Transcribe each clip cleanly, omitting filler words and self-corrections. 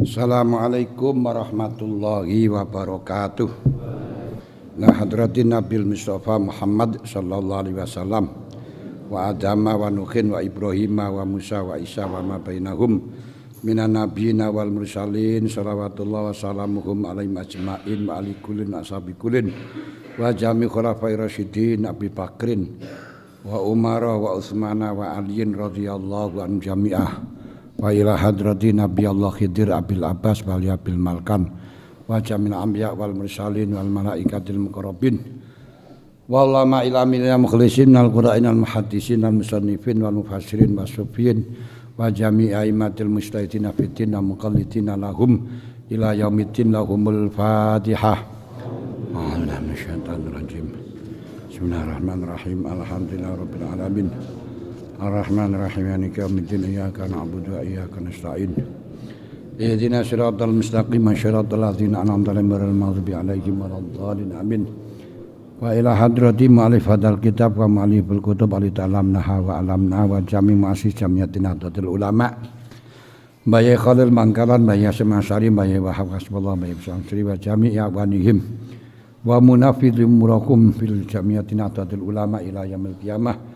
Assalamualaikum warahmatullahi wabarakatuh. La hadratin Nabil Mustafa Muhammad sallallahu alaihi wasallam wa Adama wa Nuhin wa Ibrahim wa Musa wa Isa wa ma bainahum minan nabiyina wal mursalin salawatullah wa salamuhum alaihim ajma'in wa ali kullin ashabi kullin wa jami khulafai rasyidin Abi Bakrin wa Umar wa Utsmana wa Aliin radhiyallahu anhum jami'ah wa ila hadrati Nabi Allah Khidir Abil Abbas wal Yabil Malkan wa jamil anbiya wal mursalin wal malaikatil muqarrabin wallama ila minal mukhlisin al qura'in al muhaddisin al musannifin wal mufassirin wasufiyin wa jami' aimatil mustahidin fiddin wa muqallidin lahum ila yaumiddin lahumul fatihah. Bismillahirrahmanirrahim. Alhamdulillahirabbil alamin. Ar-Rahmanir-Rahim. Maliki yaumiddin. Iyyaka na'budu wa iyyaka nasta'in. Ihdinas siratal mustaqim. Shiratal ladzina an'amta 'alaihim ghairil maghdubi 'alaihim waladdallin. Amin. Wa ila hadrati mu'allif hadzal kitab wa mu'allifil kutub alitalamnaha wa alamna wa jami' mu'assis jamiyatin nahdlatul ulama. Baye Khalil Mangkalan, baye Semasari, baye Wahab Hasbullah, baye Samsri wa jami' yawanihim wa munafidhum murakum fil jamiyatin nahdlatul ulama ila yaumil qiyamah.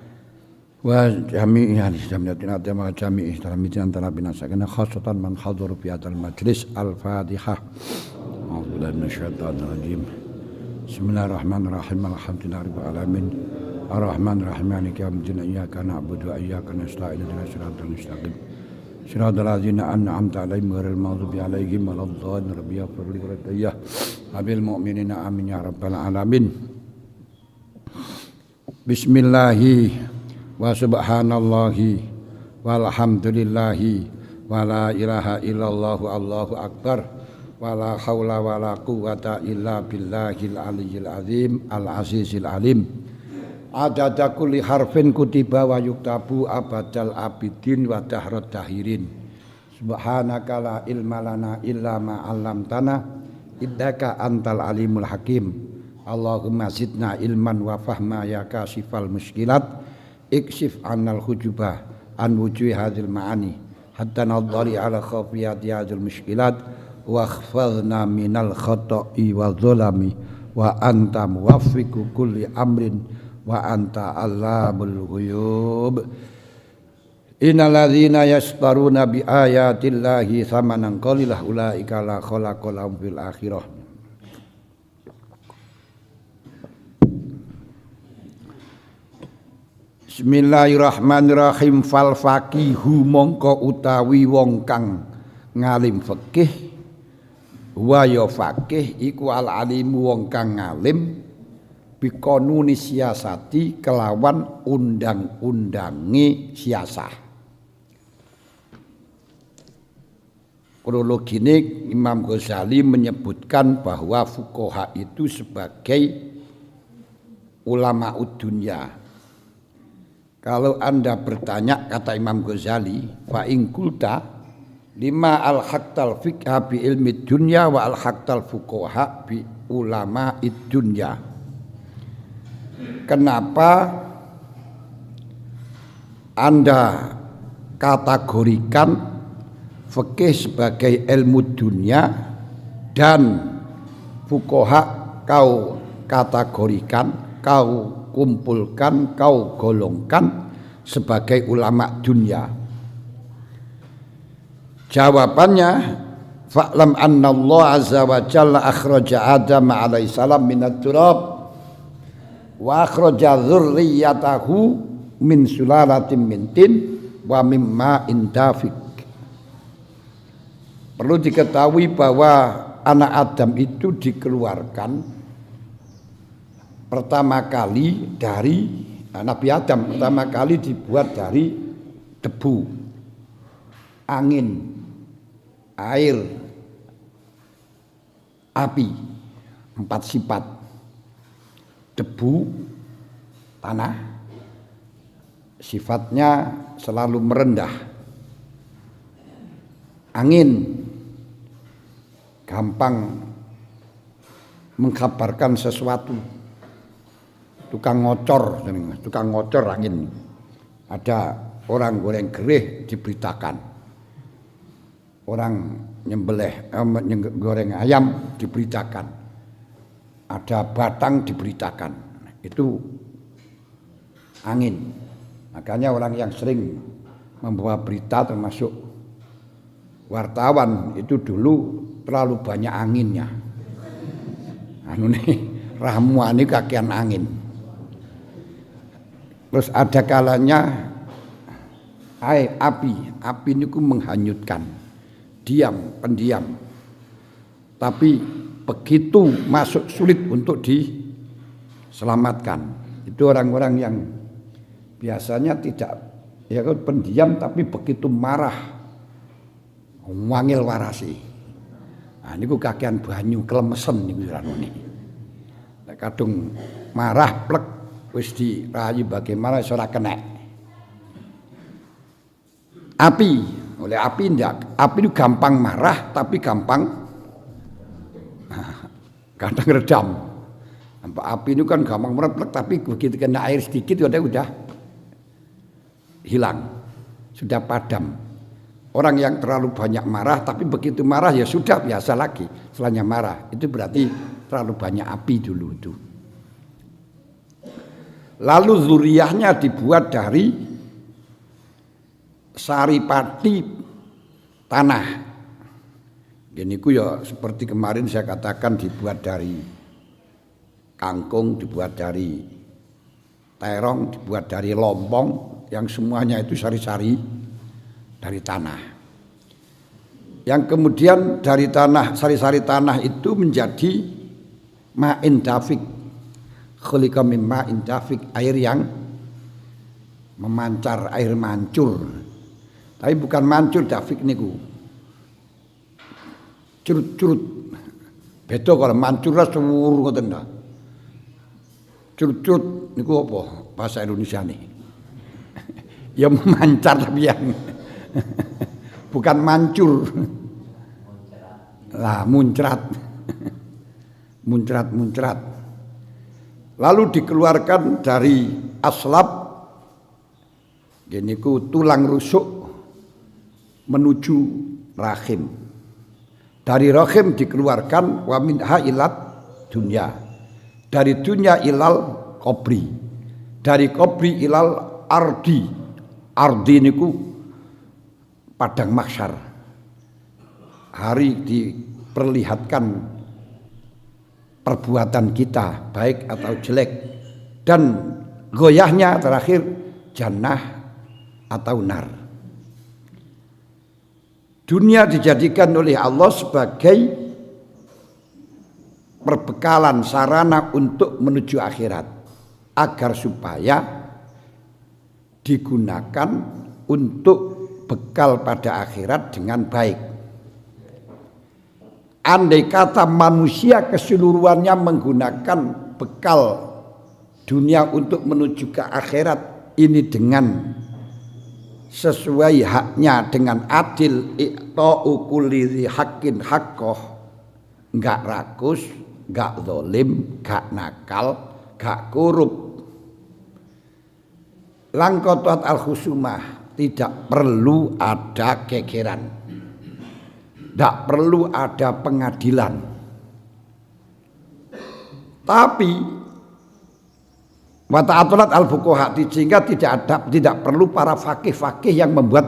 Wa jami'i ahli jami'atin adama jami'i talamitin antara binasakana khasatan man hadur fi hadzal majlis. Al-Fatihah. A'udzubillahi minasyaitonir rajim. Bismillahirrahmanirrahim. Alhamdulillahirabbil alamin. Ar-Rahmanir-Rahim. Maliki yaumiddin. Iyyaka na'budu wa iyyaka nasta'in. Ihdinas siratal mustaqim. Siratal ladzina an'amta 'alaihim ghairil maghdubi alaihim waladdallin. Rabbi ighfir li wa abil mu'minina amin ya rabbal alamin. Bismillahirrahmanirrahim. Wa subhanallahi walhamdulillahi wa la ilaha illallah Allahu akbar wa la haula wa la quwwata illa billahil aliyyil azim al azizil alim. Adada kulli harfin kutiba wa yuktabu abadal abidin wa dahrat dahirin. Subhanaka la ilma lana illa ma 'allamtana innaka antal alimul hakim. Allahumma zidna ilman wa fahma ya kasifal muskilat. Iksif annal hujubah an wujuhi hadzal ma'ani hatta nadhari ala khafiyati hadzal mushkilat wa khfadna minal khata'i wa dzalami wa anta muwaffiqu kulli amrin wa anta allamul ghuyub. Innal ladzina yashtaruna bi ayatillahi thamanan qalilah ulaika la khalaqa lahum fil akhirah. Bismillahirrahmanirrahim. Fal faqihu mongko utawi wong kang ngalim fikih wa ya faqih iku al alimu wong kang ngalim biqanuni siasati kelawan undang-undange siasah. Kronologine Imam Ghazali menyebutkan bahwa fuqaha itu sebagai ulama dunya. Kalau Anda bertanya, kata Imam Ghazali, fa in qulta lima al-haqtal fiqha bi ilmi dunya wa al-haqtal fuqaha bi ulama dunya. Kenapa Anda kategorikan fikih sebagai ilmu dunia dan fuqaha kau kategorikan, kau kumpulkan, kau golongkan sebagai ulama dunia? Jawabannya, fa'lam anna Allah azza wa jalla akhraja Adam alaihi salam minat turab wa akhraja dzurriyyatahu min sulalatin min tin wa mimma indafik. Perlu diketahui bahwa anak Adam itu dikeluarkan pertama kali dari Nabi Adam, pertama kali dibuat dari debu, angin, air, api, 4 sifat. Debu, tanah, sifatnya selalu merendah. Angin, gampang mengkabarkan sesuatu. Tukang ngocor angin. Ada orang goreng gereh diberitakan. orang nyembelih goreng ayam diberitakan, ada batang diberitakan, itu angin. Makanya orang yang sering membawa berita termasuk wartawan itu dulu terlalu banyak anginnya. Anu nih ramuan ini kakean angin. Terus ada kalanya api niku menghanyutkan, pendiam. Tapi begitu masuk sulit untuk diselamatkan. Itu orang-orang yang biasanya tidak pendiam tapi begitu marah wangil warasi. Nah niku kakean banyu klemesen niku ranone. Nek kadung marah plek wis dirayu bagaimana ora kena. Api itu gampang marah tapi gampang kadang redam. Api itu kan gampang meledak tapi begitu kena air sedikit udah hilang, sudah padam. Orang yang terlalu banyak marah tapi begitu marah ya sudah biasa lagi. Setelahnya marah itu berarti terlalu banyak api dulu itu. Lalu zuriyahnya dibuat dari saripati tanah. Ini ku ya seperti kemarin saya katakan dibuat dari kangkung, dibuat dari terong, dibuat dari lompong, yang semuanya itu sari-sari dari tanah. Yang kemudian dari tanah, sari-sari tanah itu menjadi ma'in dafik. Khuliqa min ma'in dafik, air yang memancar, air mancur. Tapi bukan mancur dafik niku. Curut-curut. Beda kalau mancur sewur ngoten ta. Curut-curut niku apa bahasa Indonesia nih? Ya memancar tapi yang bukan mancur. Lah muncrat. Muncrat. Lalu dikeluarkan dari aslab geniku tulang rusuk menuju rahim. Dari rahim dikeluarkan wa minha ilat dunya. Dari dunya ilal qabri. Dari qabri ilal ardi. Ardi niku padang mahsyar. Hari diperlihatkan perbuatan kita baik atau jelek, dan goyahnya terakhir jannah atau nar. Dunia dijadikan oleh Allah sebagai perbekalan sarana untuk menuju akhirat agar supaya digunakan untuk bekal pada akhirat dengan baik. Andai kata manusia keseluruhannya menggunakan bekal dunia untuk menuju ke akhirat ini dengan sesuai haknya, dengan adil, i'ta'u kulli haqqin haqqah, enggak rakus, enggak zalim, enggak nakal, enggak korup. Langkotot al-khusumah, tidak perlu ada kekeran, tidak perlu ada pengadilan. Tapi wa ta'atulat al-fuqaha, sehingga tidak perlu para fakih-fakih yang membuat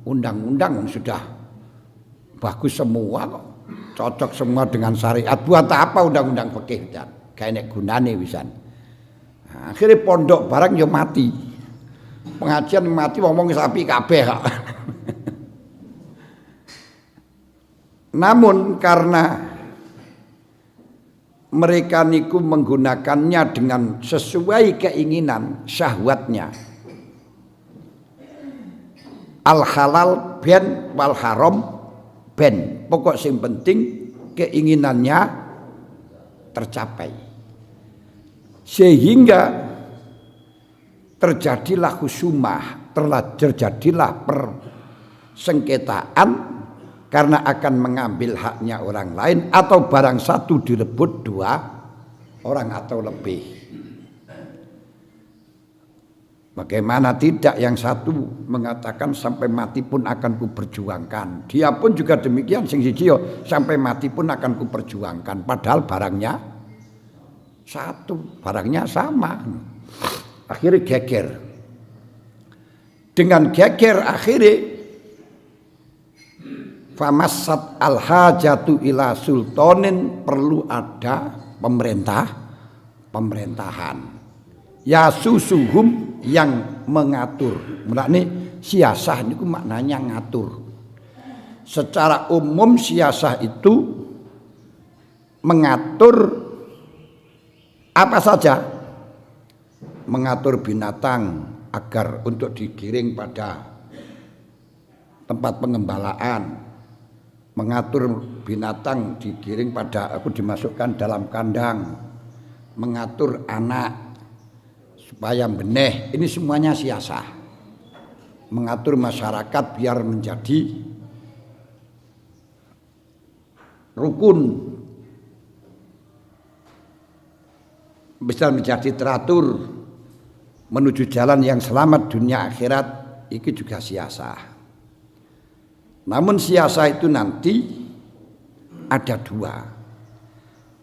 undang-undang sudah bagus semua kok, cocok semua dengan syariat. Buat apa undang-undang fikih dan kayak gunane wisan. Nah, akhirnya pondok barang yo mati. Pengajian mati ngomong sapi kabeh kok. Namun karena mereka niku menggunakannya dengan sesuai keinginan syahwatnya. Al halal ben wal haram ben. Pokok sing penting keinginannya tercapai. Sehingga terjadilah khusumah, terjadilah persengketaan karena akan mengambil haknya orang lain atau barang satu direbut dua orang atau lebih. Bagaimana tidak, yang satu mengatakan sampai mati pun akan kuperjuangkan. Dia pun juga demikian, sing siji sampai mati pun akan kuperjuangkan. Padahal barangnya satu, barangnya sama. Akhirnya geger. Dengan geger akhirnya famassat al-hajatu ila sultanin, perlu ada pemerintahan. Ya susuhum, yang mengatur. Mulane siasah niku maknanya ngatur. Secara umum siasah itu mengatur apa saja. Mengatur binatang agar untuk digiring pada tempat pengembalaan. Mengatur binatang digiring pada dimasukkan dalam kandang. Mengatur anak supaya benih, ini semuanya siasah. Mengatur masyarakat biar menjadi rukun, bisa menjadi teratur menuju jalan yang selamat dunia akhirat. Itu juga siasah. Namun siasah itu nanti ada dua.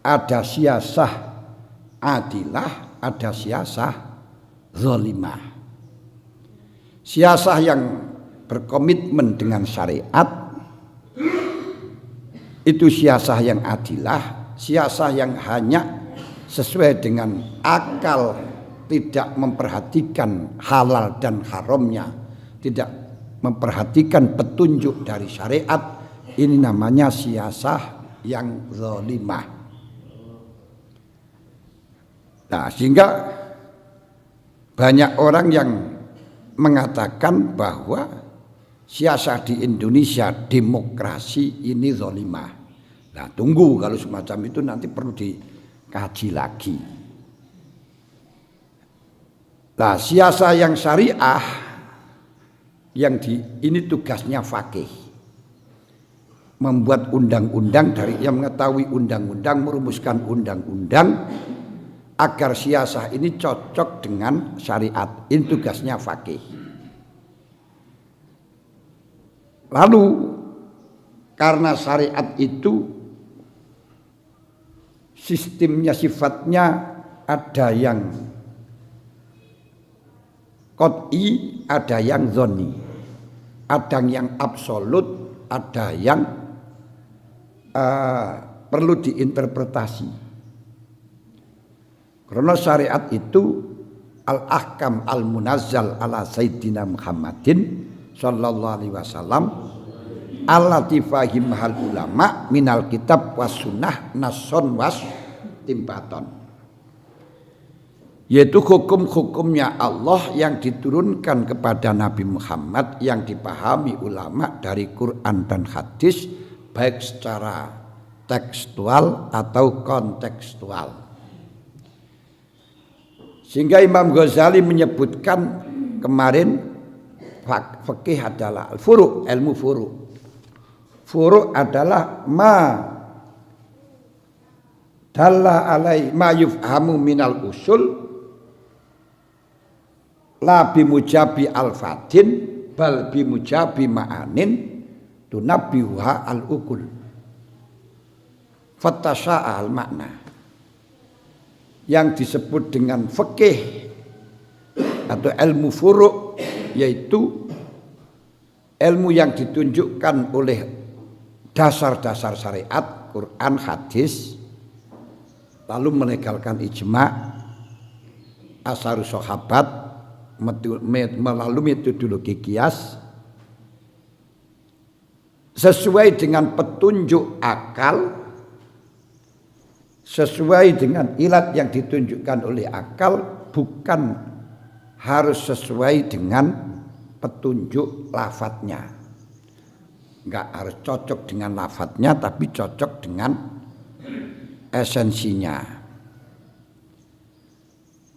Ada siasah adilah, ada siasah zalimah. Siasah yang berkomitmen dengan syariat itu siasah yang adilah, siasah yang hanya sesuai dengan akal, tidak memperhatikan halal dan haramnya, tidak memperhatikan petunjuk dari syariat. Ini namanya siasah yang zalimah. Nah, sehingga banyak orang yang mengatakan bahwa siasah di Indonesia demokrasi ini zalimah. Nah, tunggu, kalau semacam itu nanti perlu dikaji lagi. Nah, siasah yang syariah ini tugasnya faqih. Membuat undang-undang, dari yang mengetahui undang-undang, merumuskan undang-undang agar siasah ini cocok dengan syariat. Ini tugasnya faqih. Lalu karena syariat itu sistemnya, sifatnya ada yang qat'i, ada yang zonni, ada yang absolut, ada yang perlu diinterpretasi. Karena syariat itu al-ahkam al-munazzal ala sayyidina Muhammadin sallallahu alaihi wasallam allati fahimahal ulama minal kitab was sunnah nasson was timbaton, yaitu hukum-hukumnya Allah yang diturunkan kepada Nabi Muhammad, yang dipahami ulama dari Quran dan hadis, baik secara tekstual atau kontekstual. Sehingga Imam Ghazali menyebutkan kemarin, fikih adalah furu', ilmu furu'. Furu' adalah ma dalla alai ma yufhamu minal usul la bimujabi al-fadin bal bimujabi ma'anin tunabbihuha al-ukul fatasha'a al-makna. Yang disebut dengan fikih atau ilmu furu' yaitu ilmu yang ditunjukkan oleh dasar-dasar syariat, Quran, hadis, lalu melegalkan ijma', asarus sahabat, melalui metodologi kias, sesuai dengan petunjuk akal, sesuai dengan ilat yang ditunjukkan oleh akal, bukan harus sesuai dengan petunjuk lafadznya. Enggak harus cocok dengan lafadznya, tapi cocok dengan esensinya.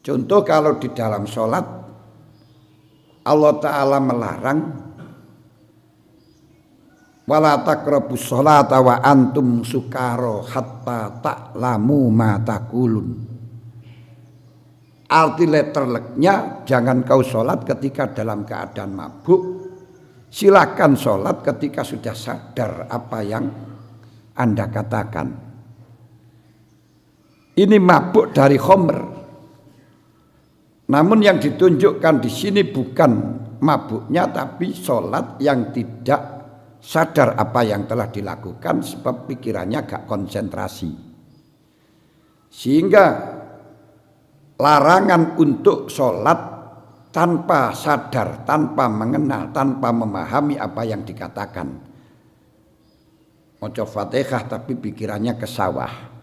Contoh, kalau di dalam sholat Allah Ta'ala melarang wala taqrabus sholata wa antum sukara hatta ta'lamu ma taqulun. Arti letterleknya, jangan kau sholat ketika dalam keadaan mabuk. Silakan sholat ketika sudah sadar apa yang Anda katakan. Ini mabuk dari khamr. Namun yang ditunjukkan di sini bukan mabuknya, tapi sholat yang tidak sadar apa yang telah dilakukan sebab pikirannya gak konsentrasi. Sehingga larangan untuk sholat tanpa sadar, tanpa mengenal, tanpa memahami apa yang dikatakan. Maca Fatihah tapi pikirannya ke sawah.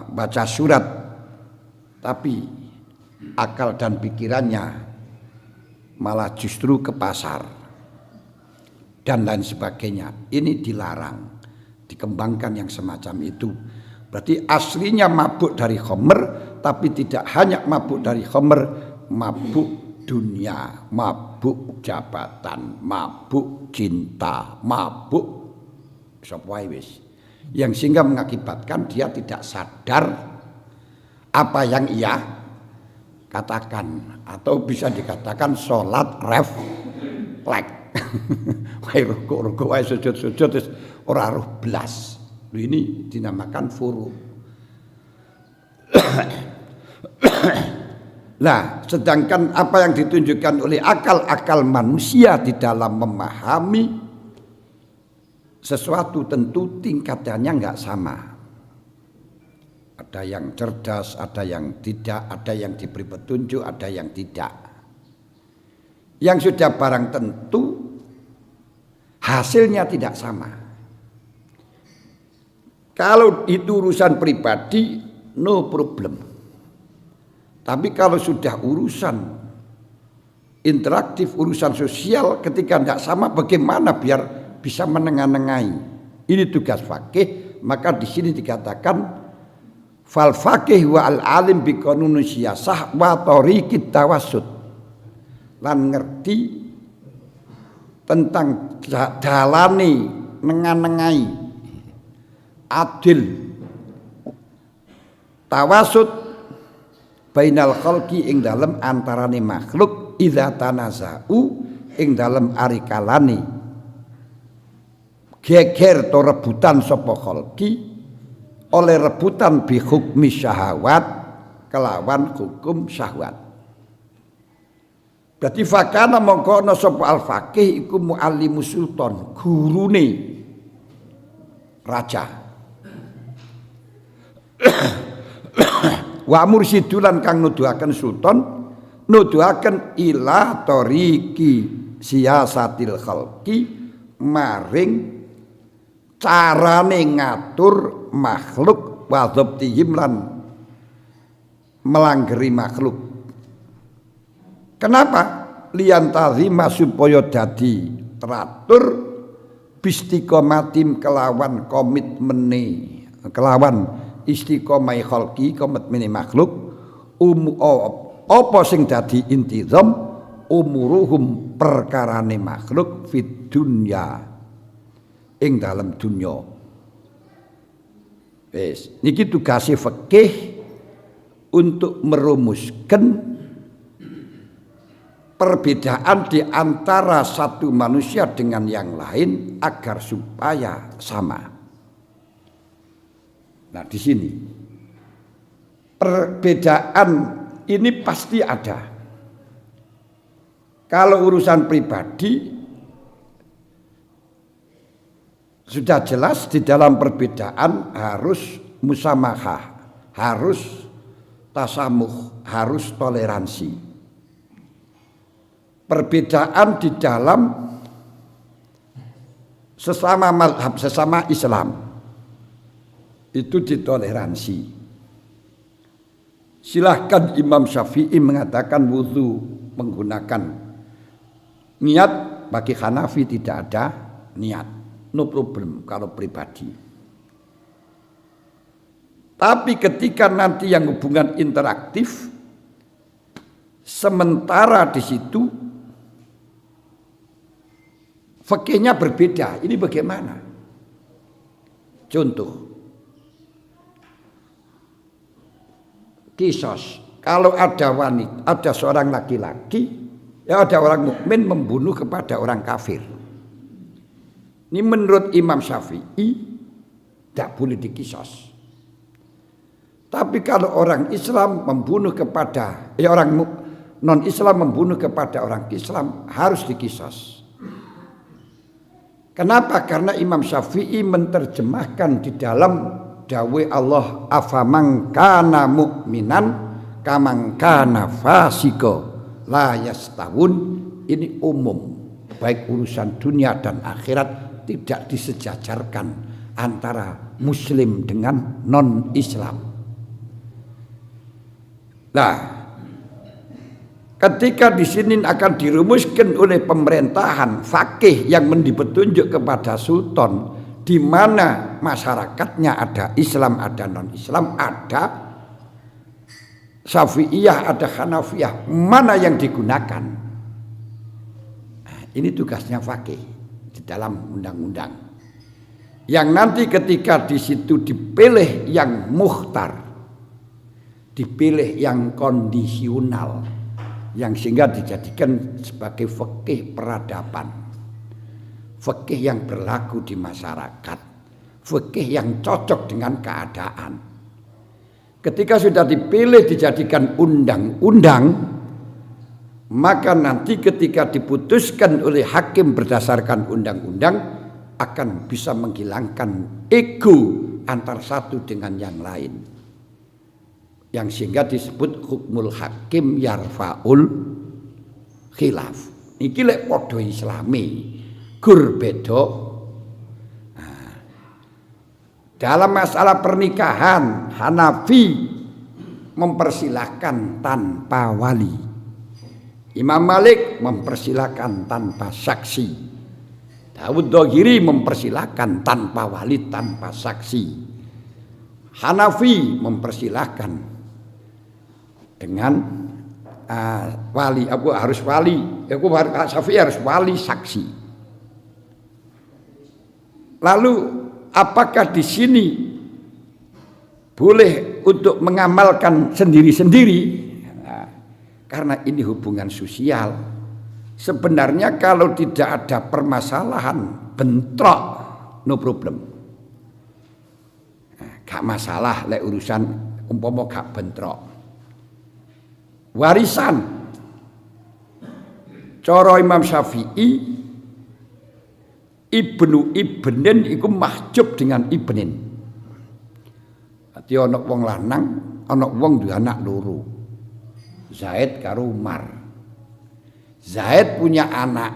Baca surat tapi akal dan pikirannya malah justru ke pasar dan lain sebagainya. Ini dilarang, dikembangkan yang semacam itu. Berarti aslinya mabuk dari khamr, tapi tidak hanya mabuk dari khamr, mabuk dunia, mabuk jabatan, mabuk cinta, mabuk sapa wis. Yang sehingga mengakibatkan dia tidak sadar apa yang ia katakan, atau bisa dikatakan sholat refleks. Wae ruku wae sujud terus ora roh blas. Ini dinamakan furu. Nah, sedangkan apa yang ditunjukkan oleh akal-akal manusia di dalam memahami sesuatu tentu tingkatannya enggak sama. Ada yang cerdas, ada yang tidak, ada yang diberi petunjuk, ada yang tidak. Yang sudah barang tentu hasilnya tidak sama. Kalau itu urusan pribadi, no problem. Tapi kalau sudah urusan interaktif, urusan sosial, ketika tidak sama, bagaimana biar bisa menengah-nengahi? Ini tugas fakih. Maka di sini dikatakan fal fakih wa al alim bi qanun siyasah wa tariqit tawassut. Lan ngerti tentang dalane nengah-nengahi, adil, tawassut bainal khalqi ing dalem antarane makhluk idza tanaza'u ing dalem arikalane geger to rebutan sapa khalqi oleh rebutan bi hukmi syahwat kelawan hukum syahwat. Berarti fakana mongko ana sapa al faqih iku muallimu sultan, gurune raja. Wa mursidulan kang nuduhaken sultan, nuduhaken ila tariqi siyasatil khalqi maring carane ngatur makhluk wa dhabtihim lan melanggeri makhluk. Kenapa? Liyantazima supaya dadi teratur bistiqomatim kelawan komitmene, kelawan istiqomai khalqi komitmene makhluk apa sing dadi intizam umuruhum perkarane makhluk fid dunya ing dalam dunya. Wis, niki tugase fikih untuk merumuskan perbedaan di antara satu manusia dengan yang lain agar supaya sama. Nah, di sini perbedaan ini pasti ada. Kalau urusan pribadi sudah jelas di dalam perbedaan harus musamahah, harus tasamuh, harus toleransi. Perbedaan di dalam sesama mazhab, sesama Islam itu ditoleransi. Silahkan Imam Syafi'i mengatakan wudu menggunakan niat, bagi Hanafi tidak ada niat, no problem kalau pribadi. Tapi ketika nanti yang hubungan interaktif, sementara di situ fikihnya berbeda, ini bagaimana? Contoh, kisos. Kalau ada wanita, ada seorang laki-laki, ya ada orang mukmin membunuh kepada orang kafir. Ini menurut Imam Syafi'i tidak boleh dikisos. Tapi kalau orang Islam membunuh kepada orang non-Islam membunuh kepada orang Islam harus dikisos. Kenapa? Karena Imam Syafi'i menerjemahkan di dalam dawe Allah afamang kana mu'minan kamang kana fasiko la yastawun. Ini umum, baik urusan dunia dan akhirat tidak disejajarkan antara muslim dengan non-Islam. Nah, ketika di sini akan dirumuskan oleh pemerintahan fakih yang memberi petunjuk kepada sultan, di mana masyarakatnya ada Islam, ada non-Islam, ada Syafi'iyah, ada Hanafiyah, mana yang digunakan? Nah, ini tugasnya fakih di dalam undang-undang. Yang nanti ketika di situ dipilih yang mukhtar, dipilih yang kondisional, yang sehingga dijadikan sebagai fikih peradaban, fikih yang berlaku di masyarakat, fikih yang cocok dengan keadaan. Ketika sudah dipilih dijadikan undang-undang, maka nanti ketika diputuskan oleh hakim berdasarkan undang-undang akan bisa menghilangkan ego antar satu dengan yang lain, yang sehingga disebut hukmul hakim yarfaul khilaf. Iki lek padha islami gur beda. Nah, dalam masalah pernikahan Hanafi mempersilahkan tanpa wali, Imam Malik mempersilahkan tanpa saksi, Dawud Dhahiri mempersilahkan tanpa wali, tanpa saksi, Hanafi mempersilahkan dengan wali. Aku harus wali, aku Syafi'i harus wali saksi. Lalu apakah di sini boleh untuk mengamalkan sendiri-sendiri? Nah, karena ini hubungan sosial. Sebenarnya kalau tidak ada permasalahan bentrok, no problem. Nah, gak masalah lek urusan umpama gak bentrok. Warisan cara Imam Syafi'i, ibnu ibnin iku mahjub dengan ibnin. Berarti ana wong lanang, ana wong duwe anak loro. Zaid karo Umar. Zaid punya anak.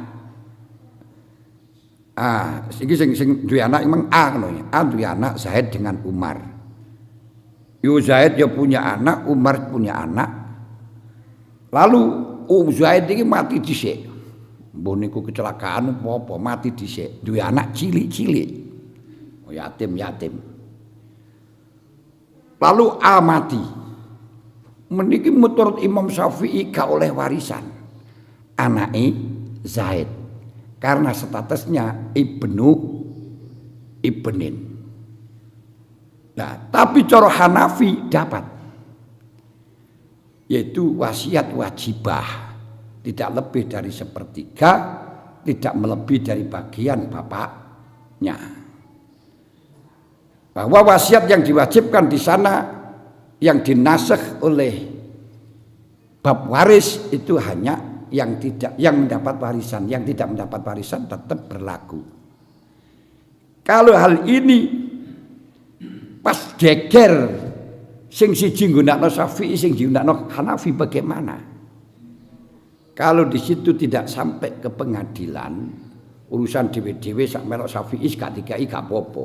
Iki sing duwe anak memang A ngono ya. A duwe anak Zaid dengan Umar. Yo Zaid ya punya anak, Umar punya anak. Lalu Zaid ini mati dhisik. Mbah niku kecelakaan apa mati dhisik. Duwe anak cilik-cilik. Oh, yatim. Lalu A mati. Meniki menurut Imam Syafi'i gak oleh warisan anake Zaid karena statusnya ibnu ibnin. Nah, tapi cara Hanafi dapat, yaitu wasiat wajibah, tidak lebih dari sepertiga, tidak melebihi dari bagian bapaknya. Bahwa wasiat yang diwajibkan di sana yang dinasakh oleh bab waris itu hanya yang mendapat warisan, yang tidak mendapat warisan tetap berlaku. Kalau hal ini pas geger sing siji nggunakno Syafi'i, sing nggunakno Hanafi, bagaimana? Kalau di situ tidak sampai ke pengadilan, urusan dhewe-dhewe sak melok Syafi'i gak dikai gak apa-apa.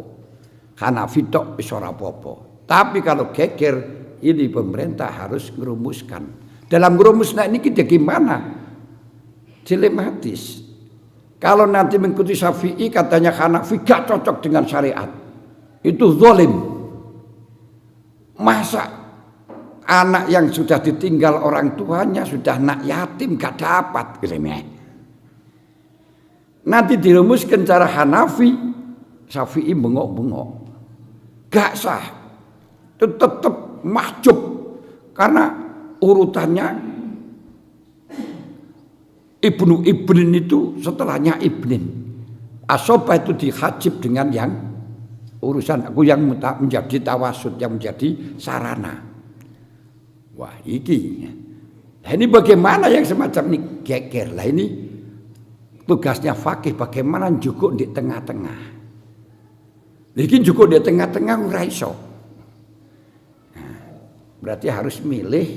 Hanafi tok wis ora apa-apa. Tapi kalau geger ini pemerintah harus merumuskan. Dalam merumusnya ini kita gimana? Dilematis. Kalau nanti mengikuti Syafi'i katanya Hanafi gak cocok dengan syariat, itu zalim. Masa anak yang sudah ditinggal orang tuanya, sudah anak yatim gak dapat, nanti dirumuskan cara Hanafi, Syafi'i bengok-bengok, gak sah, itu tetap mahjub Karena urutannya Ibnu Ibnin itu setelahnya Ibnin. Asoba itu dihajib dengan yang urusan aku yang menjadi tawasud, yang menjadi sarana. Wah ini. Nah, ini bagaimana yang semacam ini geger. Lah ini tugasnya fakih bagaimana cukup di tengah-tengah. Iki cukup di tengah-tengah ora iso. Nah, berarti harus milih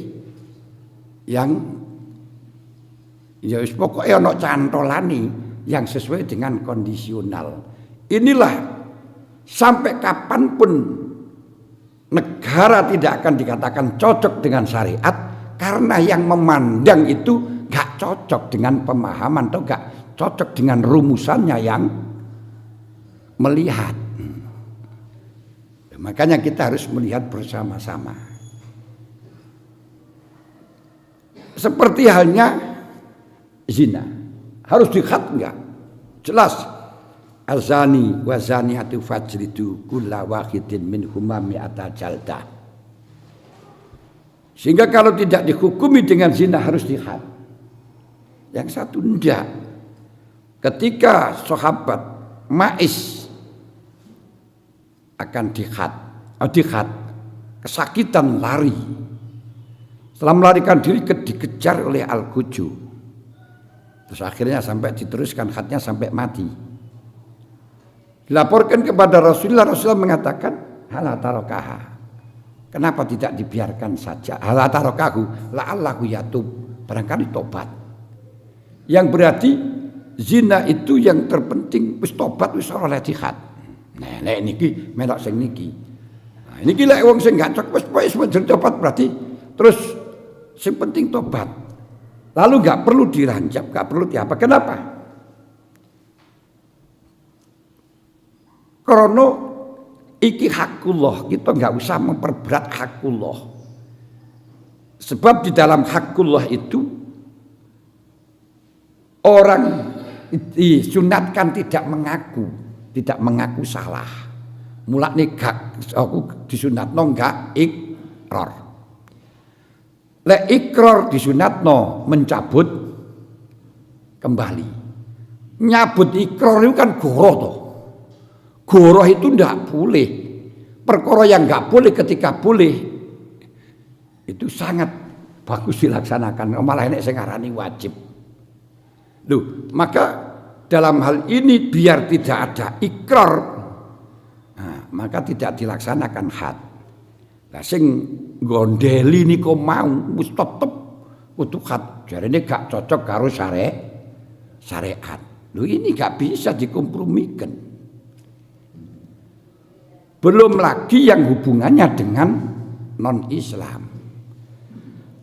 yang ya wis pokoke ana cantolane yang sesuai dengan kondisional. Inilah sampai kapanpun negara tidak akan dikatakan cocok dengan syariat karena yang memandang itu gak cocok dengan pemahaman atau gak cocok dengan rumusannya yang melihat. Makanya kita harus melihat bersama-sama. Seperti halnya zina. Harus dikhat enggak? Jelas. Azani wa zaniatu fajridu kulla wahidin minhuma mi'ata jaldah. Sehingga kalau tidak dihukumi dengan zina harus dikhat. Yang satu enggak. Ketika sahabat Ma'is akan dikhat, kesakitan lari. Setelah melarikan diri dikejar oleh Al-Quju. Terus akhirnya sampai diteruskan khatnya sampai mati. Dilaporkan kepada Rasulullah mengatakan halatarokaha. Kenapa tidak dibiarkan saja? Halatarokahu la'allahu yatub. Barangkali tobat. Yang berarti zina itu yang terpenting wis tobat wis ora oleh jihad. Nah, niki melok sing niki. Nah, niki lek wong sing gak cocok wis tobat berarti terus sing penting tobat. Lalu gak perlu dirancap, gak perlu diapa. Kenapa? Karena iki hakullah, kita gak usah memperberat hakullah. Sebab di dalam hakullah itu orang disunatkan tidak mengaku salah. Mulane gak aku disunatno gak ikrar. Lek ikrar disunatno mencabut kembali. Nyabut ikrar itu kan goroh toh. Goroh itu ndak boleh. Perkara yang nggak boleh ketika boleh itu sangat bagus dilaksanakan. Malah nek sing ngarani wajib. Loh, maka dalam hal ini biar tidak ada ikrar, nah, maka tidak dilaksanakan had. Lah sing gondeli niku mau wis tetep kudu had. Jarene gak cocok karo syariat. Loh ini gak bisa dikompromikan. Belum lagi yang hubungannya dengan non-Islam.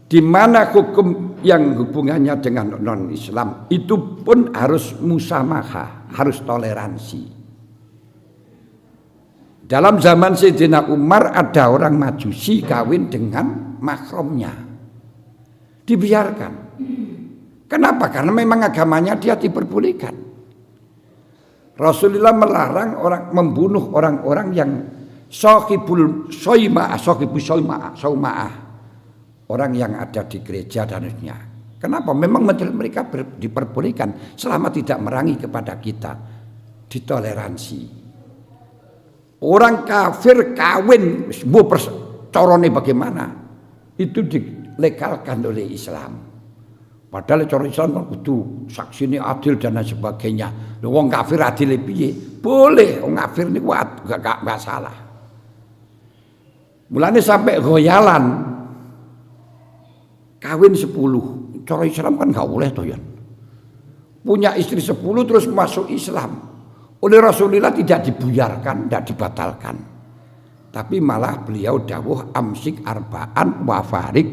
Di mana hukum yang hubungannya dengan non-Islam itu pun harus musamaha, harus toleransi. Dalam zaman Sayyidina Umar ada orang Majusi kawin dengan mahramnya. Dibiarkan. Kenapa? Karena memang agamanya dia diperbolehkan. Rasulullah melarang orang membunuh orang-orang yang sahibul sauma'ah. Orang yang ada di gereja dan lainnya. Kenapa? Memang mereka diperbolehkan selama tidak merangi kepada kita. Ditoleransi. Orang kafir kawin, carane bagaimana? Itu dilegalkan oleh Islam. Padahal cara Islam kudu saksine adil dan lain sebagainya. Lho wong kafir adil piye? Boleh, wong kafir niku gak salah. Mulane sampai goyalan kawin 10. Cara Islam kan gak boleh toh ya. Punya istri 10 terus masuk Islam. Oleh Rasulullah tidak dibuyarkan, tidak dibatalkan. Tapi malah beliau dawuh amsik arba'an wa farik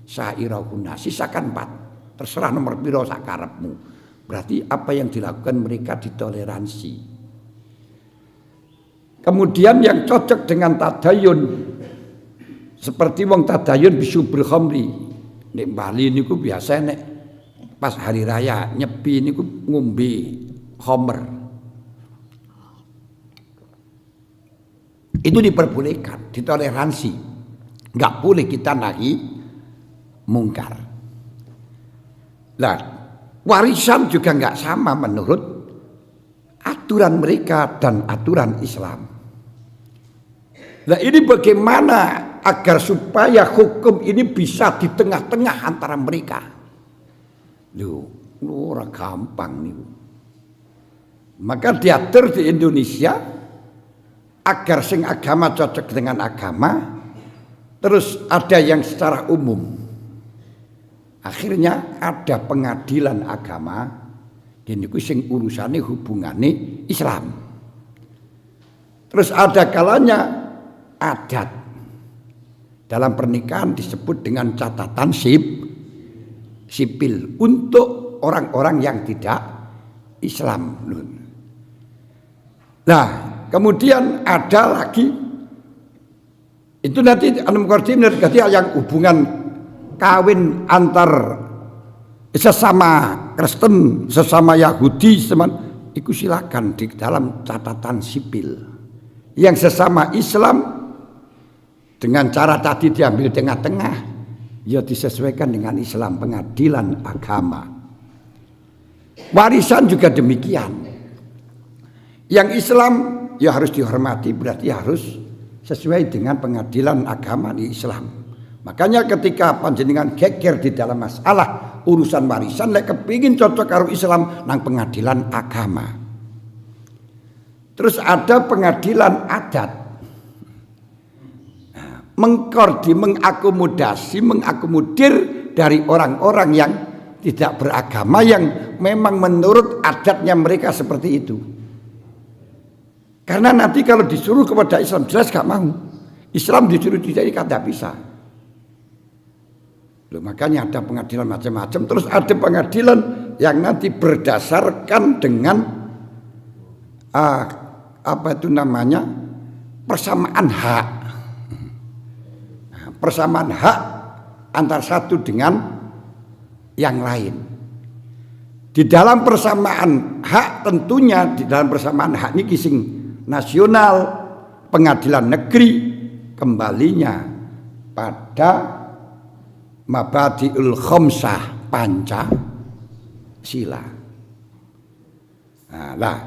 sairahuna. Sisakan 4. Terserah nomor piro sak karepmu. Berarti apa yang dilakukan mereka ditoleransi. Kemudian yang cocok dengan tadayun seperti wong tadayun bisyubril khamri. Nek Bali niku biasa nek pas hari raya nyepi niku ngombe khamr. Itu diperbolehkan, ditoleransi. Nggak boleh kita nahi mungkar. Nah, warisan juga nggak sama menurut aturan mereka dan aturan Islam. Nah, ini bagaimana agar supaya hukum ini bisa di tengah-tengah antara mereka? Loh, ora gampang nih. Maka diatur di Indonesia agar sing agama cocok dengan agama, terus ada yang secara umum. Akhirnya ada pengadilan agama, ini ku sing urusane hubungane Islam. Terus ada kalanya adat. Dalam pernikahan disebut dengan catatan sipil untuk orang-orang yang tidak Islam. Nah, kemudian ada lagi itu nanti yang hubungan kawin antar sesama Kristen, sesama Yahudi, itu silakan di dalam catatan sipil. Yang sesama Islam dengan cara tadi diambil tengah-tengah, ya disesuaikan dengan Islam, pengadilan agama. Warisan juga demikian. Yang Islam ya harus dihormati, berarti harus sesuai dengan pengadilan agama di Islam. Makanya ketika panjenengan geger di dalam masalah urusan warisan, lek kepingin cocok karo Islam nang pengadilan agama. Terus ada pengadilan adat. Mengakomodir dari orang-orang yang tidak beragama, yang memang menurut adatnya mereka seperti itu. Karena nanti kalau disuruh kepada Islam jelas gak mau. Islam disuruh tidak bisa. Loh, makanya ada pengadilan macam-macam. Terus ada pengadilan yang nanti berdasarkan dengan persamaan hak. Persamaan hak antar satu dengan yang lain. Di dalam persamaan hak tentunya, di dalam persamaan hak ini kising nasional, pengadilan negeri kembalinya pada Mabadiul Khamsah Pancasila. Nah,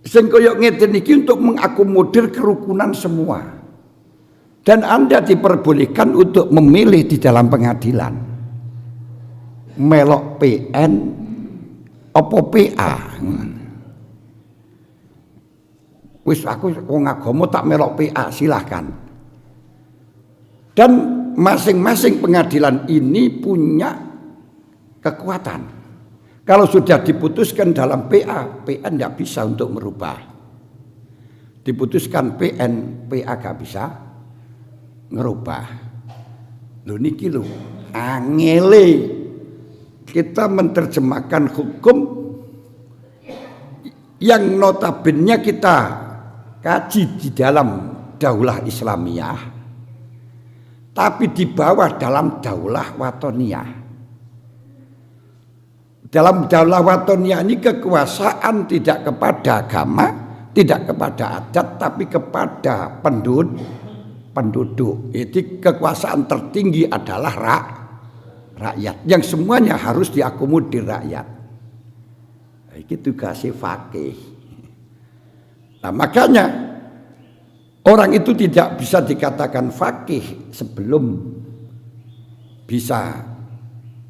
sing koyo ngeten iki untuk mengakomodir kerukunan semua. Dan Anda diperbolehkan untuk memilih di dalam pengadilan. Melok PN apa PA. Wis aku wong agama tak melok PA, silahkan. Dan masing-masing pengadilan ini punya kekuatan. Kalau sudah diputuskan dalam PA, PN tidak bisa untuk merubah. Diputuskan PN, PA gak bisa ngerubah. Lho niki lho, angele kita menerjemahkan hukum yang notabene kita kaji di dalam daulah Islamiyah, tapi di bawah dalam daulah watoniyah. Dalam daulah watoniyah ini kekuasaan tidak kepada agama, tidak kepada adat, tapi kepada penduduk. Jadi kekuasaan tertinggi adalah rakyat, yang semuanya harus diakomodir rakyat. Itu tugasnya fakih. Nah, makanya orang itu tidak bisa dikatakan fakih sebelum bisa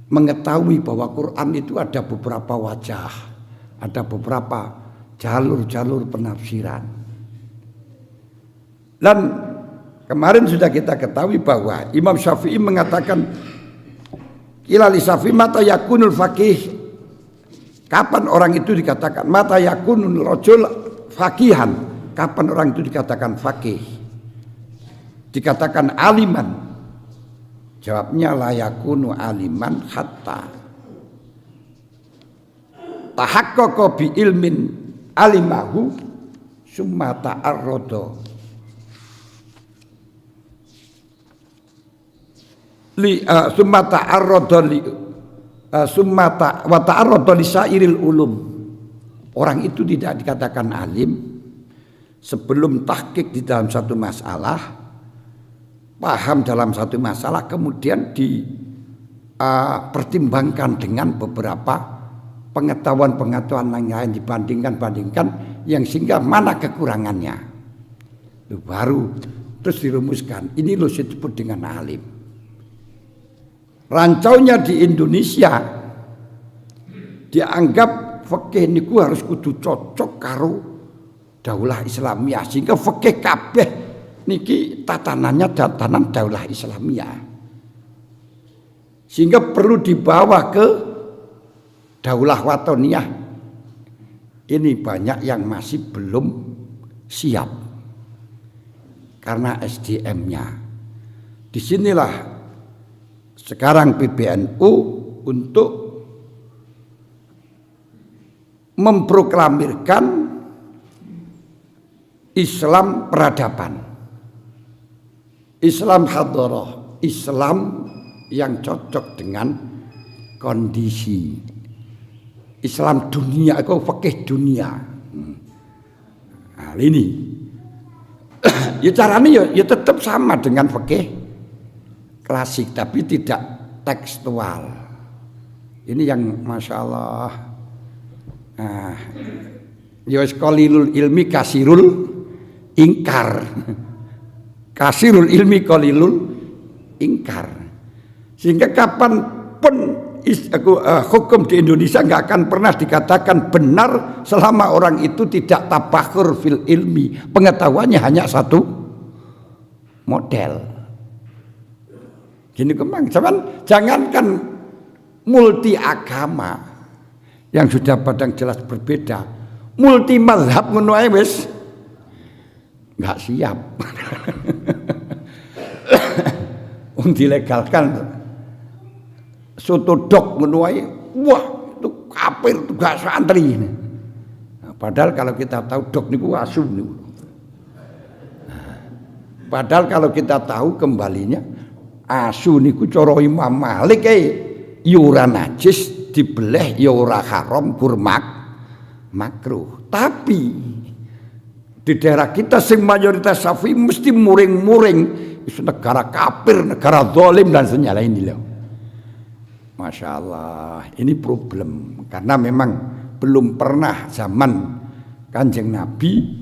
mengetahui bahwa Quran itu ada beberapa wajah, ada beberapa jalur-jalur penafsiran. Dan kemarin sudah kita ketahui bahwa Imam Syafi'i mengatakan ilali Syafi'i mata yakunul faqih. Kapan orang itu dikatakan mata yakunul rajul faqihan? Kapan orang itu dikatakan faqih? Dikatakan aliman? Jawabnya la yakunu aliman hatta tahaqqaqa bi ilmin alimahu summa ta'arrada summa ta'arrada wa ta'arrada li sairil ulum. Orang itu tidak dikatakan alim sebelum tahqiq di dalam satu masalah, paham dalam satu masalah kemudian dipertimbangkan dengan beberapa pengetahuan yang lain dibandingkan yang sehingga mana kekurangannya. Itu baru terus dirumuskan. Ini lo disebut dengan alim. Rancaunya di Indonesia dianggap fikih niku harus kudu cocok karo daulah Islamiyah sehingga fikih kabeh niki tatanannya tatanan daulah Islamiyah. Sehingga perlu dibawa ke daulah watoniyah. Ini banyak yang masih belum siap karena SDM-nya. Disinilah sekarang PBNU untuk memproklamirkan Islam peradaban, Islam hadharah, Islam yang cocok dengan kondisi Islam dunia, itu fikih dunia. Nah, ini ya caranya ya tetap sama dengan fikih klasik tapi tidak tekstual. Ini yang masya Allah. Nah, ya qalilul ilmi kasirul ingkar. Kasirul ilmi qalilul ingkar. Sehingga kapanpun hukum di Indonesia nggak akan pernah dikatakan benar selama orang itu tidak tabakhur fil ilmi. Pengetahuannya hanya satu model. Gini kemang, jangankan multi agama yang sudah padang jelas berbeda, multi mazhab ngono ae wis nggak siap. Dilegalkan soto dok ngono ae, wah itu kafir itu gak santri. Nah, padahal kalau kita tahu dok niku asu niku. Padahal kalau kita tahu kembalinya asu niku cara Imam Malik ya ora najis, dibeleh ya ora haram, kurmak makruh. Tapi di daerah kita sing mayoritas Syafi'i mesti muring-muring itu negara kafir, negara zalim dan senyala ini loh. Masya Allah, ini problem karena memang belum pernah zaman Kanjeng Nabi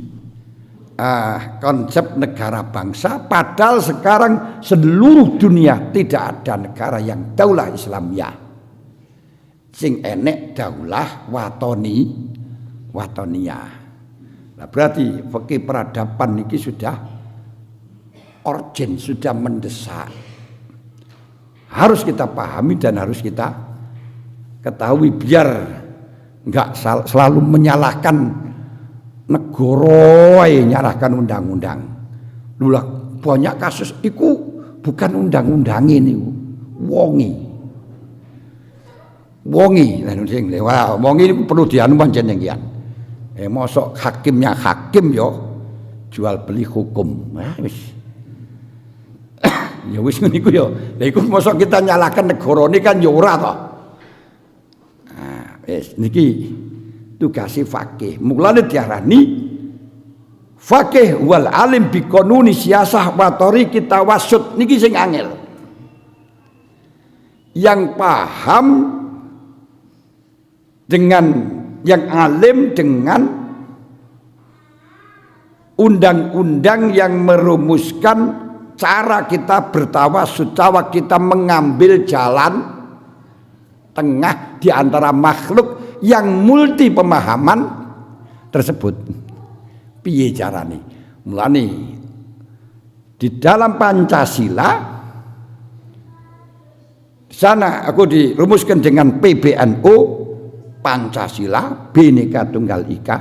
konsep negara bangsa, padahal sekarang seluruh dunia tidak ada negara yang daulah Islamiyah. Sing enek daulah watoniyah. Nah, berarti fikih peradaban ini sudah urgent, sudah mendesak. Harus kita pahami dan harus kita ketahui biar enggak selalu menyalahkan negara nyarahkan undang-undang. Lulah banyak kasus iku bukan undang-undang ini, wongi. Wah, wongi ini perlu dianu pancen ngian. Mosok hakimnya hakim yo jual beli hukum. Nah, wis. Ya wis niku yo. Lha iku mosok kita nyalahkan negara ini kan yo ora to. Nah, wis niki tugase fakih. Mulane diarani fakih wal alim bi qanuni siyasah wa tariqi tawassut niki sing angel. Yang paham dengan yang alim dengan undang-undang yang merumuskan cara kita bertawassut, cara kita mengambil jalan tengah di antara makhluk yang multi pemahaman tersebut. Piye carane? Mulane di dalam Pancasila di sana aku dirumuskan dengan PBNU, Pancasila Bhinneka Tunggal Ika,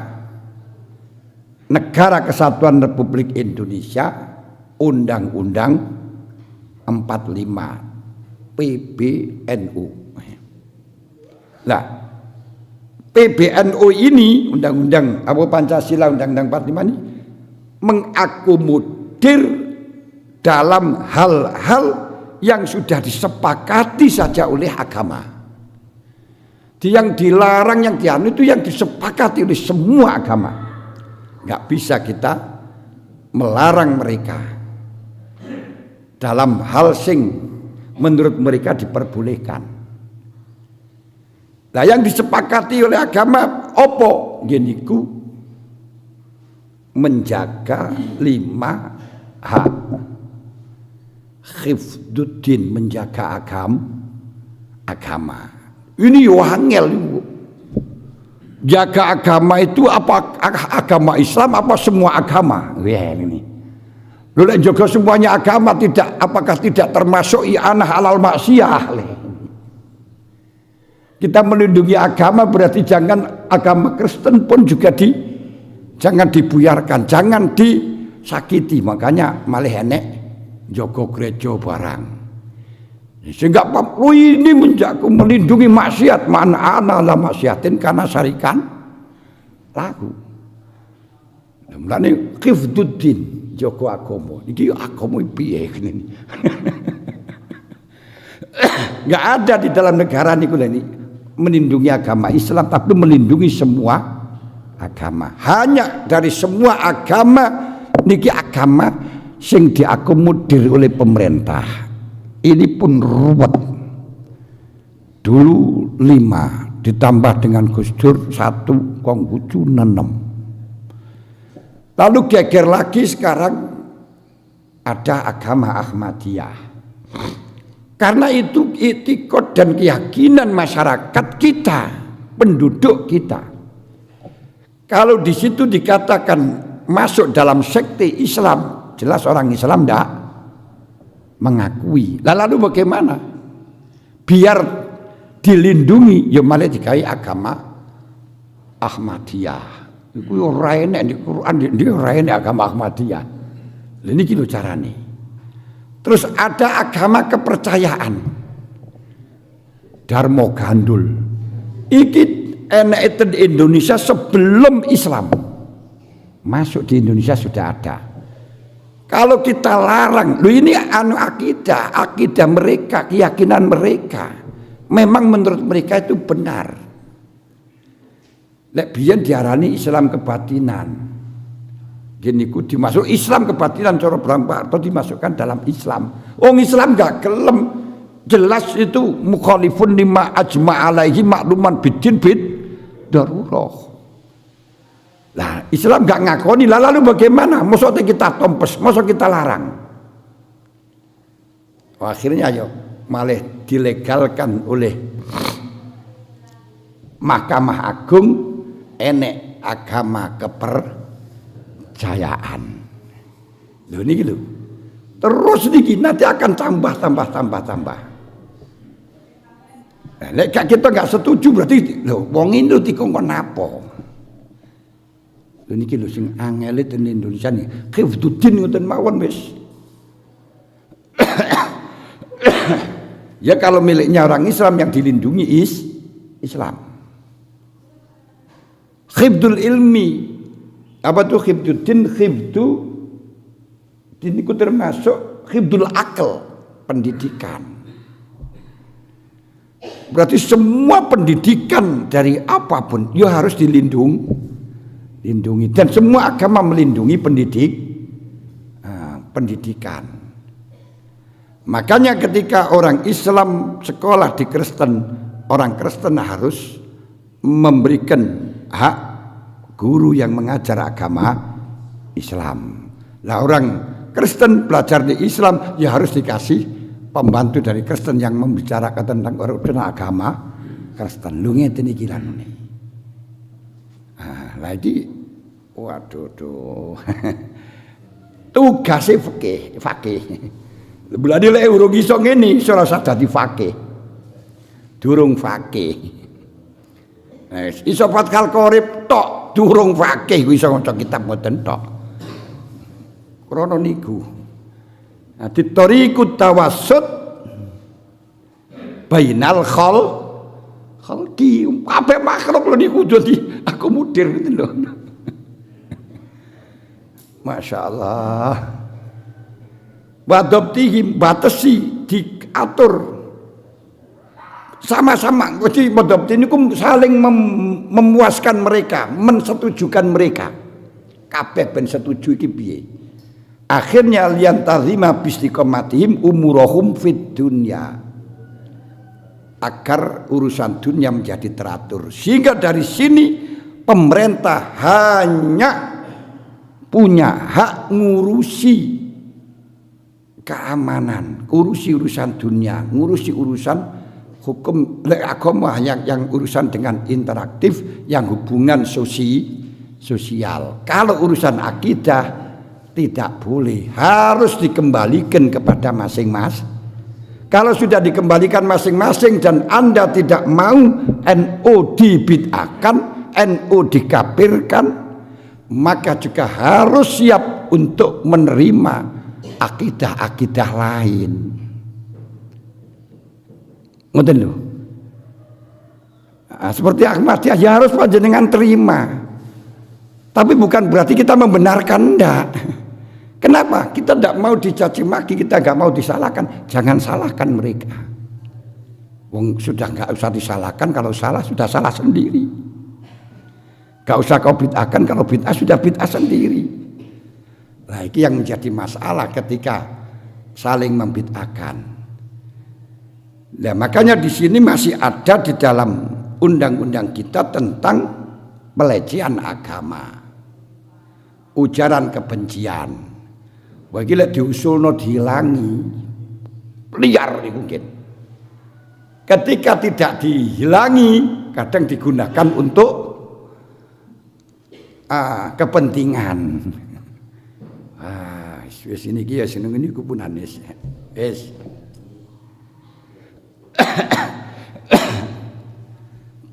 Negara Kesatuan Republik Indonesia, Undang-Undang 45 PBNU. Nah, PBNU ini undang-undang apa Pancasila Undang-Undang 45 ini mengakomodir dalam hal-hal yang sudah disepakati saja oleh agama. Yang dilarang, yang dianu itu yang disepakati oleh semua agama. Nggak bisa kita melarang mereka. dalam hal sing menurut mereka diperbolehkan. Nah, yang disepakati oleh agama opo geniku menjaga 5 hak. Khifduddin, menjaga agama. Ini wangel. Jaga agama itu apa agama Islam apa semua agama? Wah ini. Lu lek jaga semuanya agama apakah tidak termasuk i'anah alal maksiyah? Kita melindungi agama berarti jangan agama Kristen pun juga jangan dibuyarkan, jangan disakiti. Makanya malah enek jaga gereja barang. Sehingga lu ini melindungi maksiat, mana ana la maksiatin karena syarikan lagu. Mulane khifduddin jaga agama. Iki agama piye ngene. Enggak ada di dalam negara niku ini melindungi agama Islam tapi melindungi semua agama. Hanya dari semua agama niki agama sing diakomodir oleh pemerintah. Ini pun ruwet. Dulu 5 ditambah dengan Gus Dur 1 Konghucu 6. Lalu geger lagi sekarang ada agama Ahmadiyah. Karena itu itikad dan keyakinan masyarakat kita, penduduk kita. Kalau di situ dikatakan masuk dalam sekte Islam, jelas orang Islam enggak mengakui. Lalu bagaimana? Biar dilindungi ya malah dikai agama Ahmadiyah. Iku ora enek di Quran, di ora enek agama Ahmadiyah. Lha niki lho carane. Terus ada agama kepercayaan. Darmo Gandul. Iki enek di Indonesia sebelum Islam. Masuk di Indonesia sudah ada. Kalau kita larang, lu ini akidah mereka, keyakinan mereka. Memang menurut mereka itu benar. Lek biyen diarani Islam kebatinan. Gini ku dimasuk Islam kebatinan cara Bang atau dimasukkan dalam Islam. Islam gak gelem. Jelas itu mukhalifun lima ajma alaihi makluman bidin darurah. Lah Islam gak ngakoni, lalu bagaimana? Maksudnya kita tompes, maksud kita larang. Akhirnya ayo malah dilegalkan oleh Mahkamah Agung enek agama kepercayaan. Lho niki lho. Terus niki nanti akan tambah. Nah, nek kita gak setuju berarti lho wong Indo dikongkon apa? Niki lho sing angel ten Indonesia niki khifduddin ngoten mawon wis. Ya kalau miliknya orang Islam yang dilindungi Islam. Khifdul ilmi. Apa tuh khifduddin? Khifduddin itu termasuk khifdul akal, pendidikan. Berarti semua pendidikan dari apapun ya harus dilindungi dan semua agama melindungi pendidikan. Makanya ketika orang Islam sekolah di Kristen, orang Kristen harus memberikan hak guru yang mengajar agama Islam. Lah orang Kristen belajar di Islam ya harus dikasih pembantu dari Kristen yang membicarakan tentang urusan agama Kristen. Lu ngeten iki lanune. Lagi waduh tugasnya fakih. Beladi lek urung iso ngene iso rasa dadi fakih. Durung fakih. Iso Fathul Qorib tok durung fakih iso maca kitab ngoten tok. Krana niku. Ditoriku tawassut bainal khalqi kabeh makhluk lho niku dadi aku mudir gitu lho. Masya Allah. Wadobtihim batasi diatur sama-sama. Jadi wadobti ini saling memuaskan mereka, mensetujukan mereka. Kabeh ben setuju iki piye. Akhirnya liyantazima bistiqomatihim umurahum fid dunya, agar urusan dunia menjadi teratur. Sehingga dari sini pemerintah hanya punya hak ngurusi keamanan, ngurusi urusan dunia, ngurusi urusan hukum agama yang urusan dengan interaktif, yang hubungan sosial. Kalau urusan akidah tidak boleh, harus dikembalikan kepada masing-masing. Kalau sudah dikembalikan masing-masing dan Anda tidak mau NU dibid'ahkan, NU dikafirkan, maka juga harus siap untuk menerima akidah-akidah lain. Ngoten lho. Nah, seperti Ahmadiyah ya harus panjenengan terima. Tapi bukan berarti kita membenarkan, enggak. Kenapa? Kita tidak mau dicaci maki, kita nggak mau disalahkan. Jangan salahkan mereka. Wong sudah nggak usah disalahkan, kalau salah sudah salah sendiri. Nggak usah kau bid'ahkan, kalau bid'ah sudah bid'ah sendiri. Nah, ini yang menjadi masalah ketika saling membid'ahkan. Nah, makanya di sini masih ada di dalam undang-undang kita tentang pelecehan agama, ujaran kebencian. Bagi lek diusulno dihilangi, liar nih mungkin. Ketika tidak dihilangi, kadang digunakan untuk kepentingan. Wis ini ki ya seneng niku punan wis.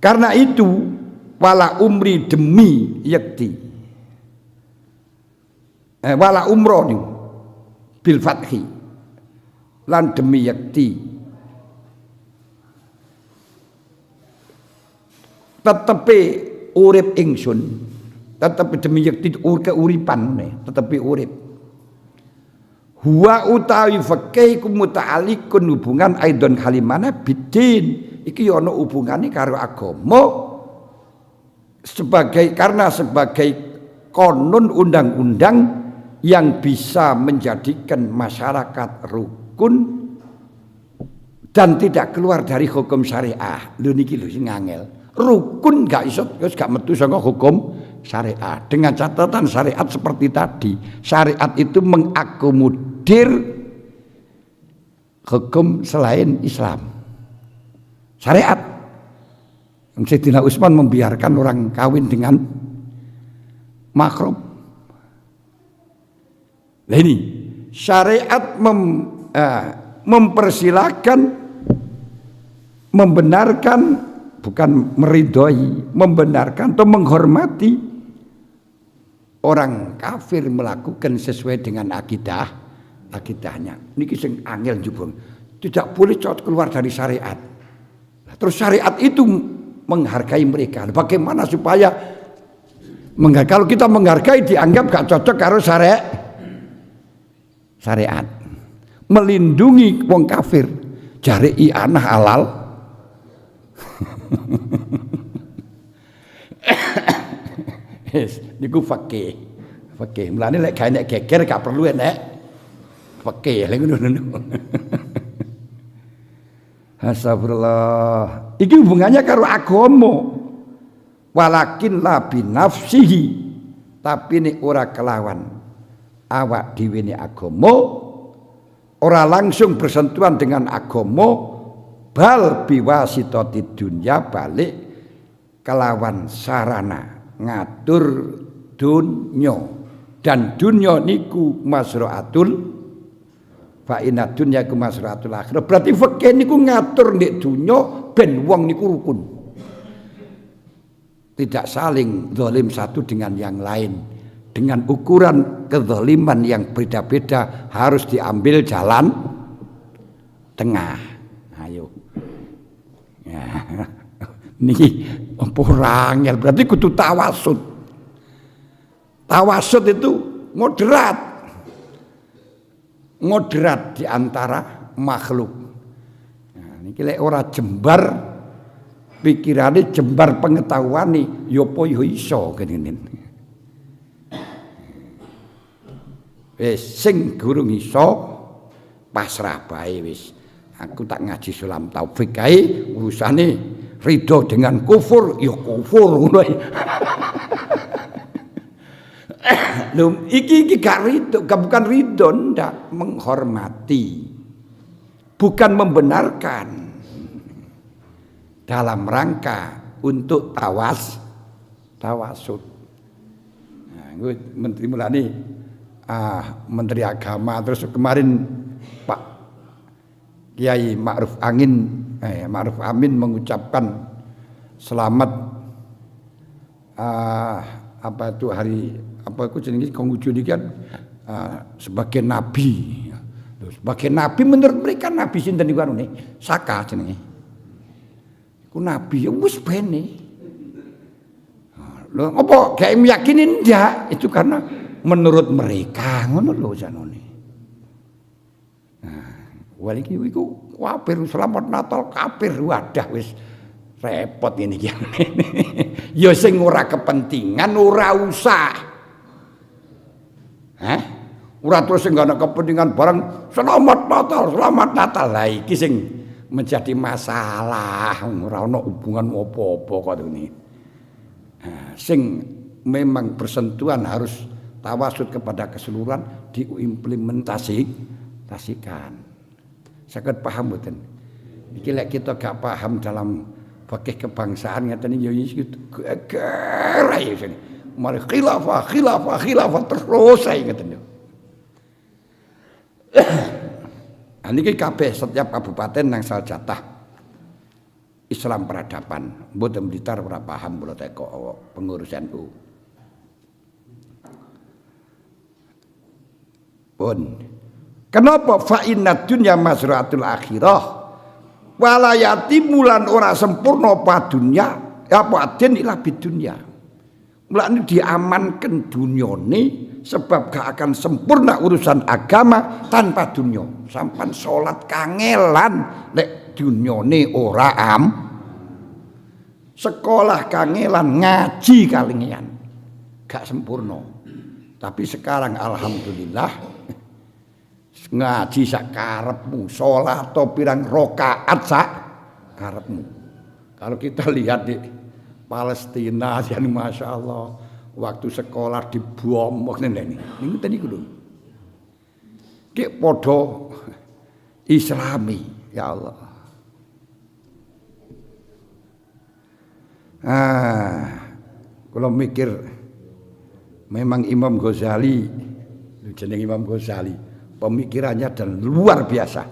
Karena itu wala umri demi yakti. Wala umroh nih bil fathi lan demi yakti tetepi urip ingsun, tetepi demi yakti keuripan tetepi urip. Huwa utawi fakih kumuta'alikun hubungan aidon kalimana bidin, iki ana hubungane karo agama karena sebagai konon undang-undang yang bisa menjadikan masyarakat rukun dan tidak keluar dari hukum syariah. Lho niki lho sing angel. Rukun gak iso wis gak metu saka hukum syariah. Dengan catatan syariat seperti tadi. Syariat itu mengakomodir hukum selain Islam. Syariat. Sayyidina Utsman membiarkan orang kawin dengan mahram. Nah ini syariat mempersilahkan, membenarkan, bukan meridhoi, membenarkan atau menghormati orang kafir melakukan sesuai dengan akidahnya. Niki sing angel njubung. Tidak boleh keluar dari syariat. Terus syariat itu menghargai mereka. Bagaimana supaya kalau kita menghargai dianggap gak cocok karo syariat? Syariat melindungi wong kafir, jare anah halal. Niku fakih. Mulane lek gawe nek geger gak perlu nek fakih lek ngono. Astagfirullah. Iki hubungannya karo agama. Walakin la binafsihi, tapi nek ora kelawan awak dhewe ne agama, ora langsung bersentuhan dengan agama, bal biwasitati dunya, balik kelawan sarana ngatur dunya. Dan dunya niku masraatul fa inna dunya ku masraatul akhirah. Berarti fikih niku ngatur nek dunya ben wong niku rukun, tidak saling zalim satu dengan yang lain. Dengan ukuran kezaliman yang beda-beda harus diambil jalan tengah. Ayo. Ya. Niki orang yang berarti kudu tawasud. Tawasud itu moderat. Moderat di antara makhluk. Nah, niki lek ora jembar pikirane, jembar pengetahuane, yo apa yo iso kene. Wis sing gurung iso pasrah bae wis. Aku tak ngaji sulam taufik kae urusane ridho dengan kufur ya kufur ngono. Lho iki gak ridho, bukan ridho ndak, menghormati. Bukan membenarkan. Dalam rangka untuk tawasud. Nah, gue menteri mulane menteri agama terus kemarin Pak Kiai Ma'ruf Amin mengucapkan selamat apa itu hari apa itu jenenge konghucu niki kan sebagai nabi. Sebagai nabi menurut mereka nabi sinten niku anune? Saka jenenge. Ku nabi ya wis bene. Lho apa gak meyakini ndak? Itu karena menurut mereka ngono lho janone. Nah, waliki iku kafir selamat Natal kafir wadah wis repot ini iki. Ya sing ora kepentingan ora usah. Hah? Ora terus sing ana kepentingan barang selamat Natal. Lah iki sing menjadi masalah ora ana hubungan apa-apa kok ini. Sing memang bersentuhan harus tawasud kepada keseluruhan diimplementasikan. Saged paham mboten? Iki lek kita gak paham dalam fikih kebangsaan ngeten ya geger ae sini. Mari khilafah terus ae ngeten yo. Niki kabeh setiap kabupaten nang jatah Islam peradaban. Mboten Blitar ora paham kula teko pengurus NU. Pun. Kenapa fa inna dunya mazraatul akhirah? Walayati mulan ora sempurna apa dunya, apa adin ila bidunya. Mulane diamankan dunyane sebab gak akan sempurna urusan agama tanpa dunya. Sampan salat kangelan lek dunyane ora sekolah kangelan ngaji kalingian gak sempurna. Tapi sekarang alhamdulillah ngaji sak karepmu, salat atau pirang rakaat sak karepmu. Kalau kita lihat di Palestina ya Masya Allah waktu sekolah dibom ngene niku tadi kudu. Ki padha Islami ya Allah. Kalau mikir memang Imam Ghazali jeneng Imam Ghazali pemikirannya dan luar biasa.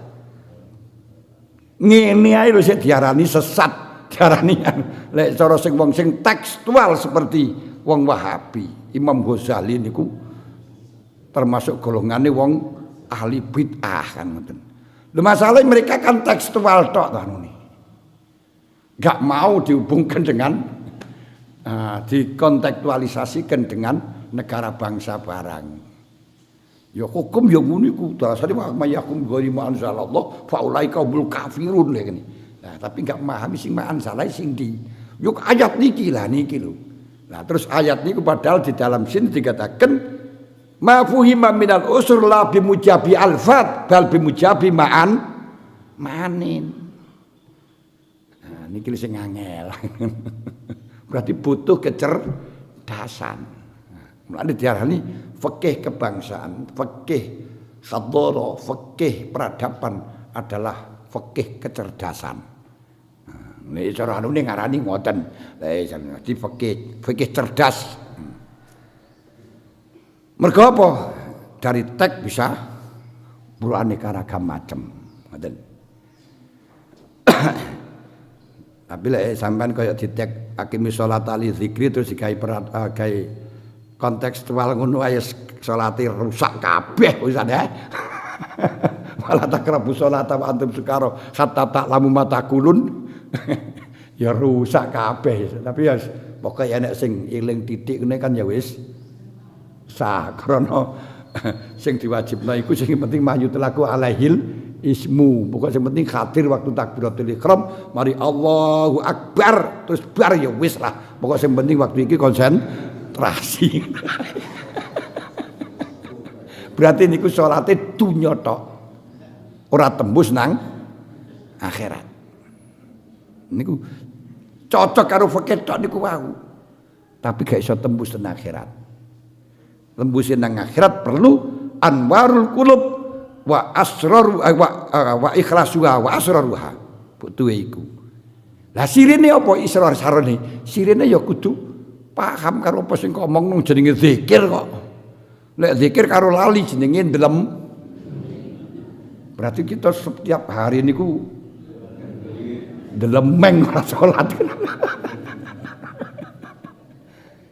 Ngene ae lho sik diarani sesat, diarani lek cara sing wong sing tekstual seperti wong Wahabi. Imam Ghazali niku termasuk golongane wong ahli bid'ah kan ngoten. Lho masalah mereka kan tekstual tok to anune. Enggak mau dihubungkan dengan dikontekstualisasikan dengan negara bangsa barang. Ya hukum ya ngono iku dasare mayakum ghairi ma anzalallah fa ulaika humul kafirun lek. Nah, tapi enggak memahami sing ma anzalai sing di. Yuk ayat niki lah niki lho. Nah, terus ayat niku padahal di dalam sini dikatakan ma fuhima minal usur la bimujabi alfat bal bimujabi ma'an manin. Nah, niki sing angel. Berarti butuh kecerdasan. Mulane diarani fikih kebangsaan, fikih hadara, fikih peradaban adalah fikih kecerdasan. Nek cara anune ngarani ngoten. Dadi fikih cerdas. Mergo apa? Dari teks bisa beraneka ragam macam. Ngoten. Tapi lek sampean kaya ditek akimi salat ali zikri terus digawe kontekstual ngono ae salate rusak kabeh wisan ya. Malah takrabu salat wa antum sukara hatta ta'lamu matakulun. Ya rusak kabeh. Tapi ya pokoke enek sing eling titik ngene kan ya wis sah krana sing diwajibna iku sing penting mahyu telaku alaihil ismu. Pokoke sing penting khatir waktu takbiratul ihram mari Allahu akbar terus bar ya wis lah. Pokoke sing penting waktu iki konsentrasi. Berarti niku salate dunya tok. Ora tembus nang akhirat. Niku cocok karo fikih tok niku wau. Tapi gak iso tembus nang akhirat. Tembusin nang akhirat perlu anwarul qulub wa asrar wa ikhlasuha wa asraruha. Butuhe iku. Lah sirine apa israr sarane? Sirine ya kudu paham karo apa sing ngomong nang jenenge zikir kok. Lek zikir karo lali jenenge ndelem. Berarti kita setiap hari niku ndelemeng ora salat.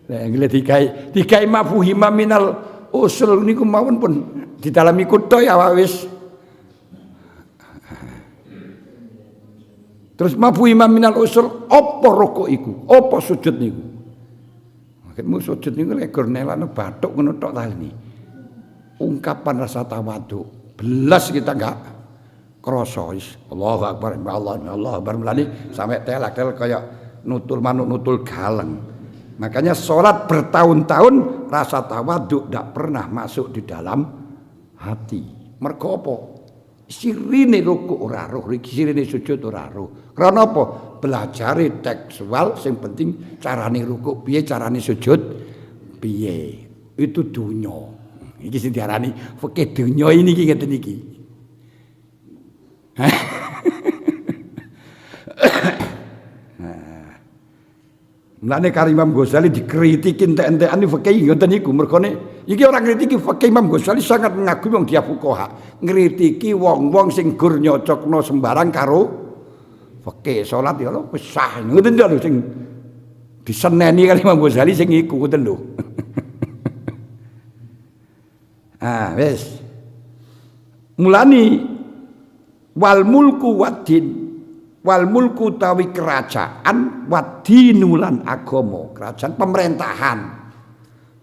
Lah ngene dikai mafhumah minal usul niku mawon pun di dalam ikut to ya wis. Terus mafhumah minal usul apa rukuk iku? Apa sujud niku? Maksudmu sujud niku lek gur nelane bathuk ngono tok ta ini. Ungkapan rasa tawadhu. Belas kita enggak krasa wis. Allahu Akbar, Allah Akbar melani sampai telak-tel kaya nutul manuk nutul galeng. Makanya sholat bertahun-tahun rasa tawadhu tidak pernah masuk di dalam hati. Mergo apa? Sirine ruku ora roh, sirine sujud ora roh. Karena apa? Belajari tekstual, sing penting carane ruku piye, carane sujud piye. Itu dunya. Iki sing diarani fikih dunya ini iki ngeten iki. Mulane karo Imam Ghazali dikritikin entek-entekan fikih ngoten niku mergone iki ora ngritiki fikih Imam Ghazali sangat mengagumi wong dia fuqaha ngritiki wong-wong sing gur nyocokno sembarang karo fikih salat ya lho wis sah ngoten lho sing diseneni karo Imam Ghazali sing iku ngoten lho. Wis mulani wal mulku wadin wal mulku tawi kerajaan wadinulan agama kerajaan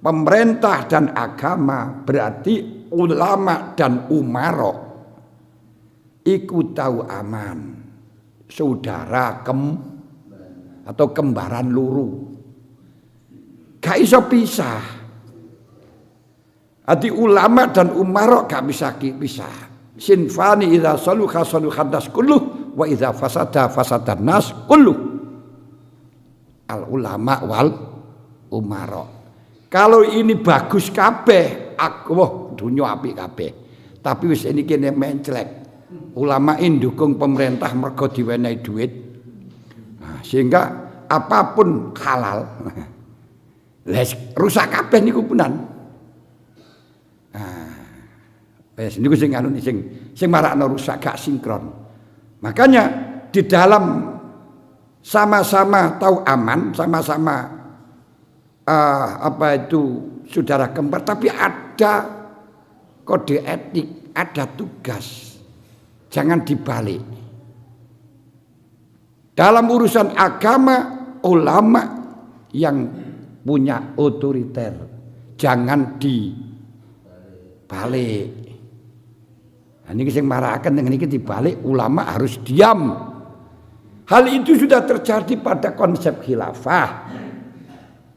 pemerintah dan agama berarti ulama dan umaro iku tahu aman saudara atau kembaran luru gak iso pisah. Adi ulama dan umaro gak bisa pisah. Sinfani idza saluha saluhan nas kulluh wa idza fasada fasadan nas kulluh. Al ulama wal umara. Kalau ini bagus kabeh, wah dunya apik kabeh. Tapi wis ini kene menclek. Ulama ndukung pemerintah mergo diwenehi duit. Nah, sehingga apapun halal. Les rusak kabeh niku punan. Wis niku sing anu sing marakno rusak gak sinkron. Makanya di dalam sama-sama tahu aman, sama-sama saudara kembar, tapi ada kode etik, ada tugas. Jangan dibalik. Dalam urusan agama, ulama yang punya otoriter, jangan dibalik. Ini sing marahaken dengan ini dibalik ulama harus diam. Hal itu sudah terjadi pada konsep khilafah.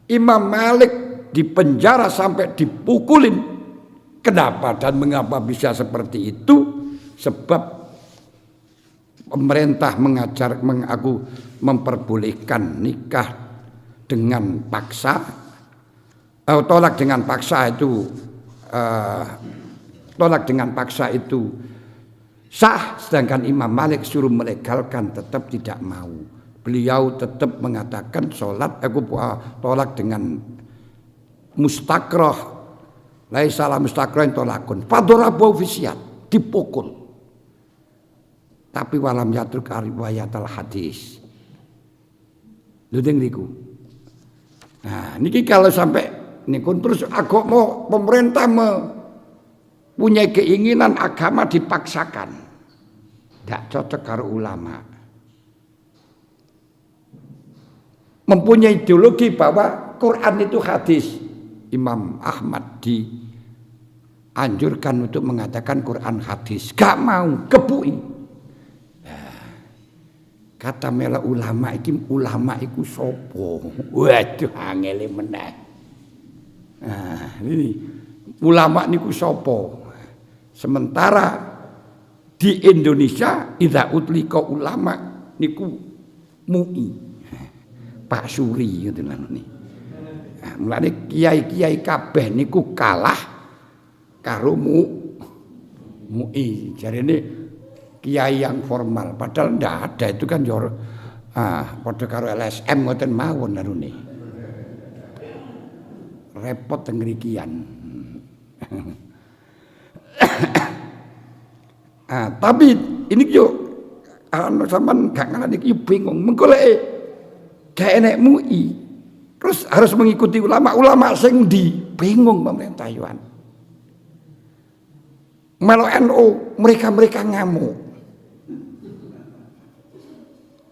Imam Malik dipenjara sampai dipukulin. Kenapa dan mengapa bisa seperti itu? Sebab pemerintah memperbolehkan nikah dengan paksa. Tolak dengan paksa itu sah, sedangkan Imam Malik suruh melegalkan tetap tidak mau. Beliau tetap mengatakan tolak dengan mustakrah, laisa la mustakrah tolakun fadorabu fisiyat, dipukul. Tapi walam yatruk riwayat al hadis. Lho niku. Nah, niki kalau sampai niku terus agama pemerintah punya keinginan agama dipaksakan. Tidak cocok karo ulama. Mempunyai ideologi bahwa Quran itu hadis. Imam Ahmad dianjurkan untuk mengatakan Quran hadis. Gak mau, kebui. Kata mela ulama iku sopo. Waduh angele meneh. Nah, ini ulama niku sapa? Sementara di Indonesia idza utlika ulama niku MUI. Pak Suri ngoten niki. Nah, mulane kiai-kiai kabeh niku kalah karo MUI. Jarene kiai yang formal padahal ndak ada itu kan yo padha karo LSM ngoten mawon narune. Repot teng ngrikian. Tapi ini yo sampean gak ngalami iki bingung. Mengko lek gak enek MUI terus harus mengikuti ulama-ulama sing di bingung pemerintah Yuan. Melo NU mereka ngamuk.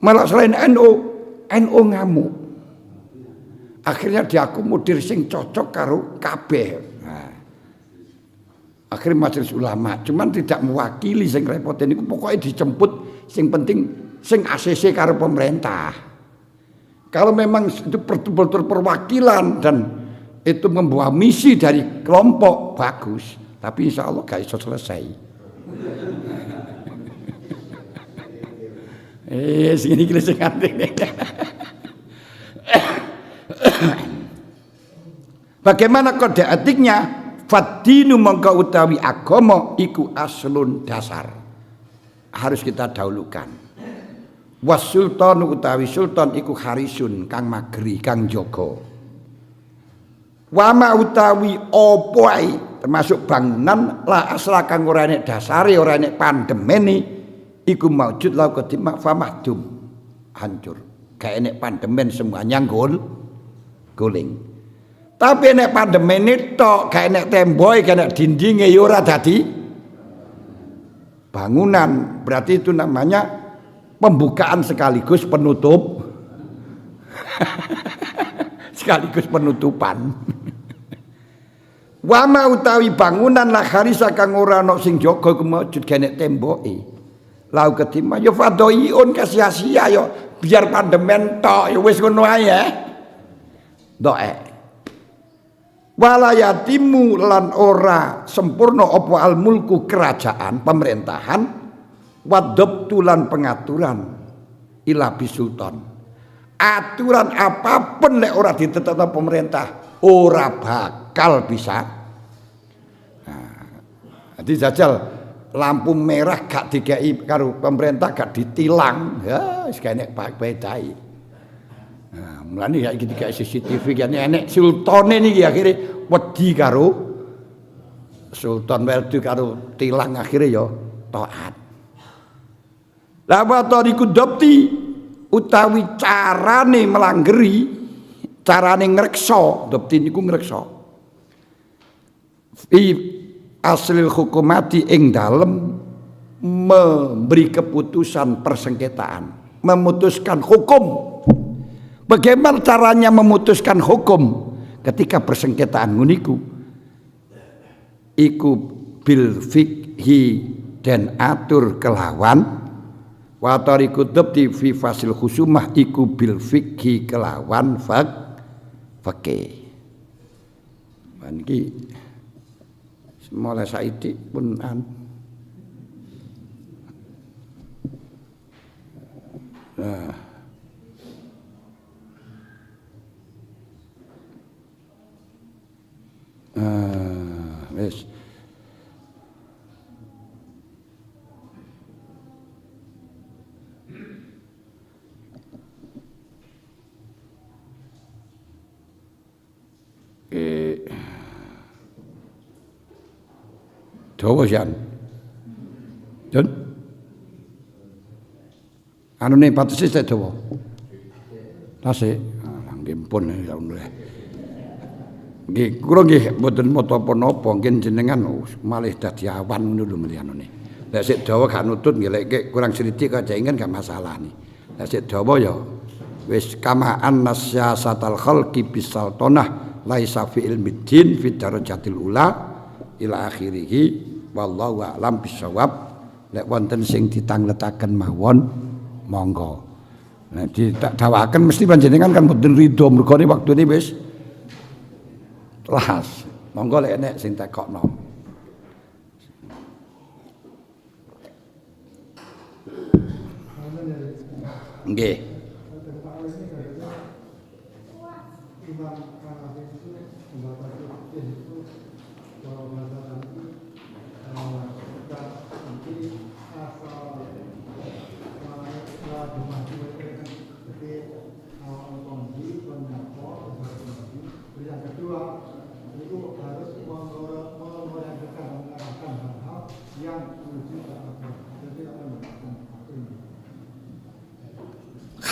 Malah selain NU ngamuk. Akhirnya diakomodir sing cocok karo kabeh. Akhirnya majelis ulama, cuman tidak mewakili sing repot niku pokoknya dijemput sing penting sing ACC karo pemerintah. Kalau memang itu betul-betul perwakilan dan itu membawa misi dari kelompok bagus, tapi insya Allah gak iso selesai. Sini kita sing bagaimana kode etiknya? Fadinu mongko utawi agama iku aslun dasar. Harus kita dahulukan. Was sultan utawi sultan iku harisun kang magri kang jaga. Wama utawi apa ae termasuk bangunan la asla kang ora enek dasare ora enek pandemene iku maujud lau kedimak famahdum hancur. Gak enek pandemen semuanya guling. Tapi nek pandemene tok, gak enek tembok, gak enek dindinge ya ora dadi bangunan. Berarti itu namanya pembukaan sekaligus penutup. Sekaligus penutupan. Wama utawi bangunan la kharisa kang ora ana sing jaga kemujud gak enek temboke. Lau ketima ya fadhoiun sia-sia ya biar pandemen tok ya wis ngono ae ya. Doe. Walayatimu lan ora sempurna apa al mulku kerajaan pemerintahan wadabtu lan pengaturan ila bisultan. Aturan apapun lek ora ditetapno pemerintah ora bakal bisa. Jadi jajal lampu merah gak dikei karo pemerintah gak ditilang ya wis gak enek bedai. Nah, mulane ya iki dikek CCTV kan enek sultane niki akhire wedi karo sultan wedi karo tilang akhire ya taat. La wa tariqud dabti utawi carane melanggeri, carane ngreksa, dabti niku ngreksa. Aslil hukumati ing dalem memberi keputusan persengketaan, memutuskan hukum. Bagaimana caranya memutuskan hukum ketika persengketaan nguniku? Iku bil fikhi dan atur kelawan wa tariqud dabti fi fasil khusumah iku bil fikhi kelawan fakih. Niki mulai saiki pun wis dawa jan Jon anune patese sik dawa tasik nggih pun alhamdulillah. Nggih, kula nggih mboten mata apa-apa, nggih jenengan malih dadi awan ngono lho mliyanane. Nek sik dawa gak nutut nggih lek kurang sithik aja ingin gak masalah nih. Nek sik dawa ya wis kama annasyasatal khalqi bisaltanah laisa fi ilmiddin fi darajatil ula ila akhirih wallahu a'lam bisawab. Nek wonten sing ditangletaken mawon monggo. Nek didakwaken mesti panjenengan kan mboten rido mergane waktune wis telas. Monggo lek nek sing tekokno. Nggih.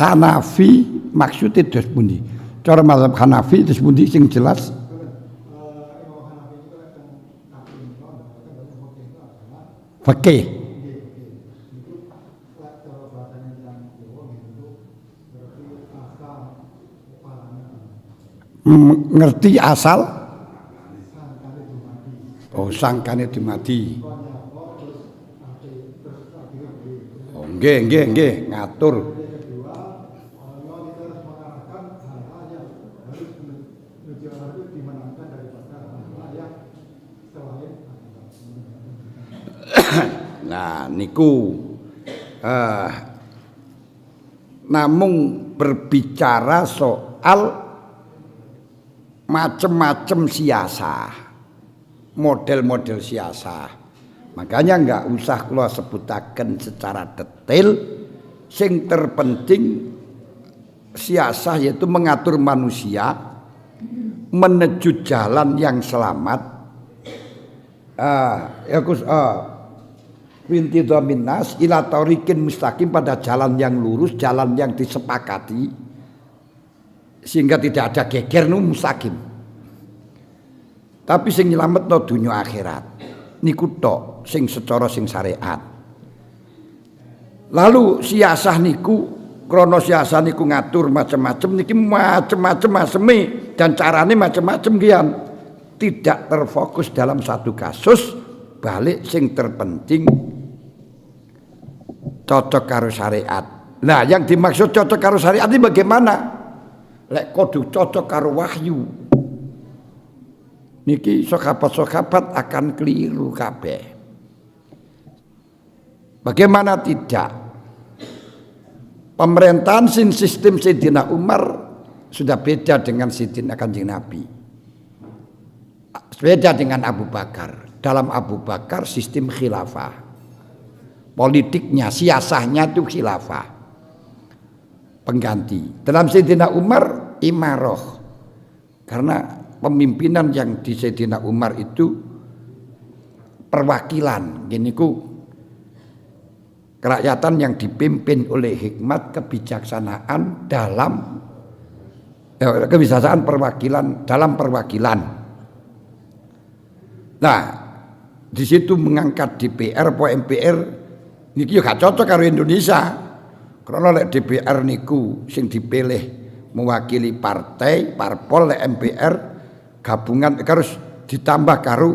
Hanafi maksudnya terus pundi? Cara mazhab Hanafi terus pundi sing jelas? Fikih. Ngerti asal? Oh, sangkane dumadi. Oh, nggih, ngatur. Nah, niku namung berbicara soal macam-macam siasah, model-model siasah. Makanya nggak usah kula sebutaken secara detail. Sing terpenting siasah yaitu mengatur manusia menuju jalan yang selamat. Winti dominas ila tariqin mustaqim, pada jalan yang lurus, jalan yang disepakati sehingga tidak ada geger nu mustaqim. Tapi sing nyelametno dunya akhirat niku tok sing secara sing syariat. Lalu siasah niku krana siasah niku ngatur macam-macam niki macam-macam aseme dan carane macam-macam kian. Tidak terfokus dalam satu kasus, balik sing terpenting cocok karo syariat. Nah, yang dimaksud cocok karo syariat ini bagaimana? Lek kudu cocok karo wahyu. Niki sahabat-sahabat akan keliru kabeh. Bagaimana tidak? Pemerintahan sistem Sayyidina Umar sudah beda dengan Sayyidina Kanjeng Nabi. Beda dengan Abu Bakar. Dalam Abu Bakar sistem khilafah. Politiknya, siasahnya itu khilafah. Pengganti. Dalam Sayyidina Umar imaroh. Karena pemimpinan yang di Sayyidina Umar itu perwakilan. Gini ku kerakyatan yang dipimpin oleh hikmat kebijaksanaan dalam kebijaksanaan perwakilan dalam perwakilan. Nah, di situ mengangkat DPR atau MPR niki yo gak cocok karo Indonesia. Karena lek DPR niku sing dipilih mewakili partai, parpol, lek MPR gabungan harus ditambah karo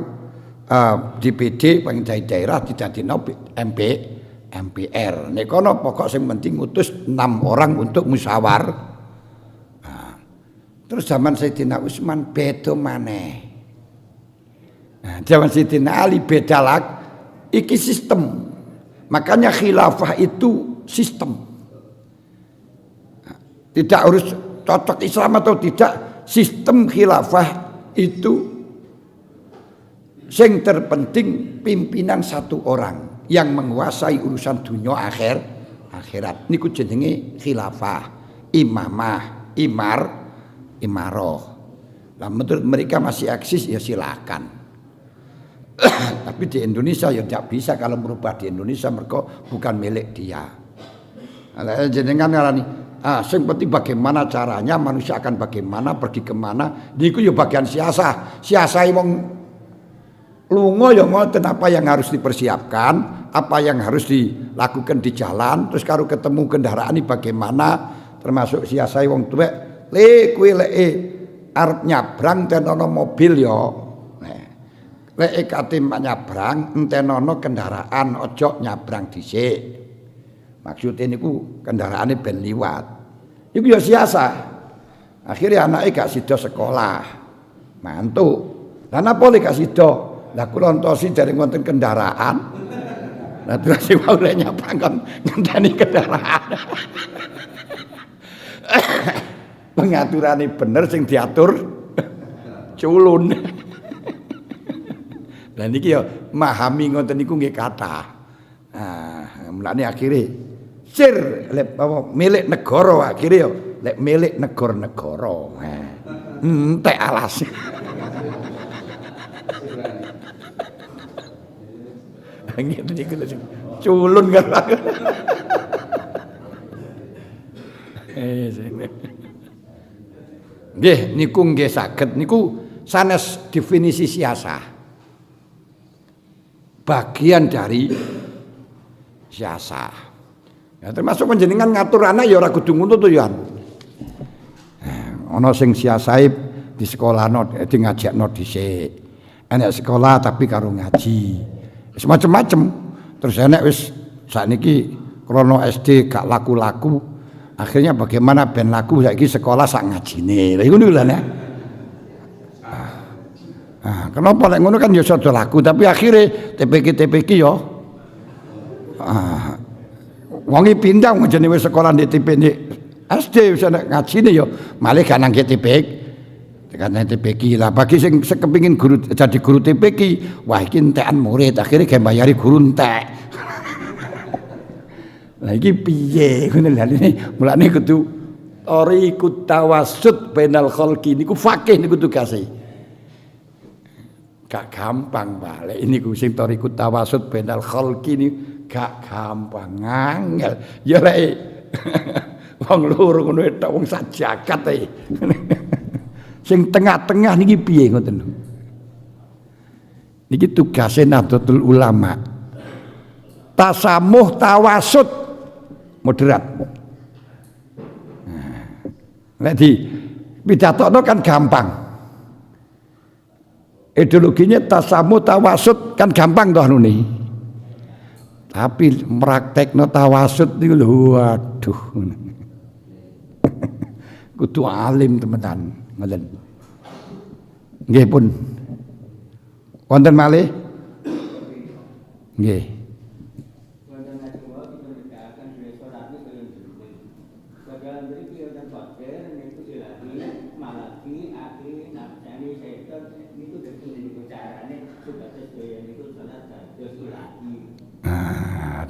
DPD pengen daerah didadekno MPR. Nek kono pokok sing penting ngutus 6 orang untuk musyawar. Nah, terus zaman Sayyidina Utsman beda maneh. Nah, zaman Sayyidina Ali beda lagi, iki sistem. Makanya khilafah itu sistem. Nah, tidak harus cocok Islam atau tidak, sistem khilafah itu yang terpenting pimpinan satu orang yang menguasai urusan dunia akhirat. Niku jenenge khilafah, imamah, imaroh. Nah, menurut mereka masih eksis ya silakan. Tapi di Indonesia ya tidak bisa kalau merubah di Indonesia, mereka bukan milik dia. Jenengan ngarani, sing penting bagaimana caranya, manusia akan bagaimana, pergi kemana. Niku ya bagian siasah. Siasah wong lunga ya ngoten, apa yang harus dipersiapkan, apa yang harus dilakukan di jalan, terus karo ketemu kendaraan ini bagaimana, termasuk siasah wong tuwek, kowe lek arep nyabrang ten ana mobil ya. Lek kate nyabrang entenono kendaraan, ojo nyabrang dhisik. Maksudnya niku kendaraane ben liwat. Iku ya siasa. Akhirnya anake gak sida sekolah. Mantuk. Lah napa lek gak sida? Lah kula entosi dereng wonten kendaraan. Lah terus sing wau lek nyapang kon ngenteni kendaraan. Pengaturane bener sing diatur culun. Lah niki ya memahami ngoten niku nggih kathah. Mulane akhire sir lek milik negara akhire ya lek milik negara. Entek alas. Ngene niku sing culun kan. Nggih niku nggih saged niku sanes definisi siasah. Bagian dari siasah. Ya, termasuk panjenengan ngatur anak ya ora kudu ngono to ya. Ana sing siasahe di sekolahno di ngajakno dhisik. Enek sekolah tapi karo ngaji. Wis macem-macem. Terus enek wis sakniki krana SD gak laku-laku. Akhirnya bagaimana ben laku saiki sekolah sak ngajine. Lha iku lho ya. Kenapa lek ngono kan ya sedo laku tapi akhirnya TPK ya wonge pindah jenenge wis sekolah di SD wis ana ngajine ya malih gak nang TPK tekan TPK lah bagi sing kepengin guru jadi guru TPK wah iki entekan murid akhirnya ge bayari guru entek. Lah iki piye ngono lha mulane kudu tariqut tawassut bainal khalqi niku fakih niku tugase. Gak gampang Pak. Lek niku sing tariqut tawassut bainal khalqi ini gak gampang angel. Ya lek wong loro ngono tok wong sak jagat ae. Sing tengah-tengah niki piye ngoten lho. Niki tugase Nahdlatul Ulama. Tasamuh tawassut moderat. Lek di pidatokno kan gampang. Ideologinya tasamu tawassut kan gampang toh nuni. Tapi praktekno tawassut niku lho waduh. Kudu alim temenan ngoten. Nggih pun. Wonten malih? Nggih.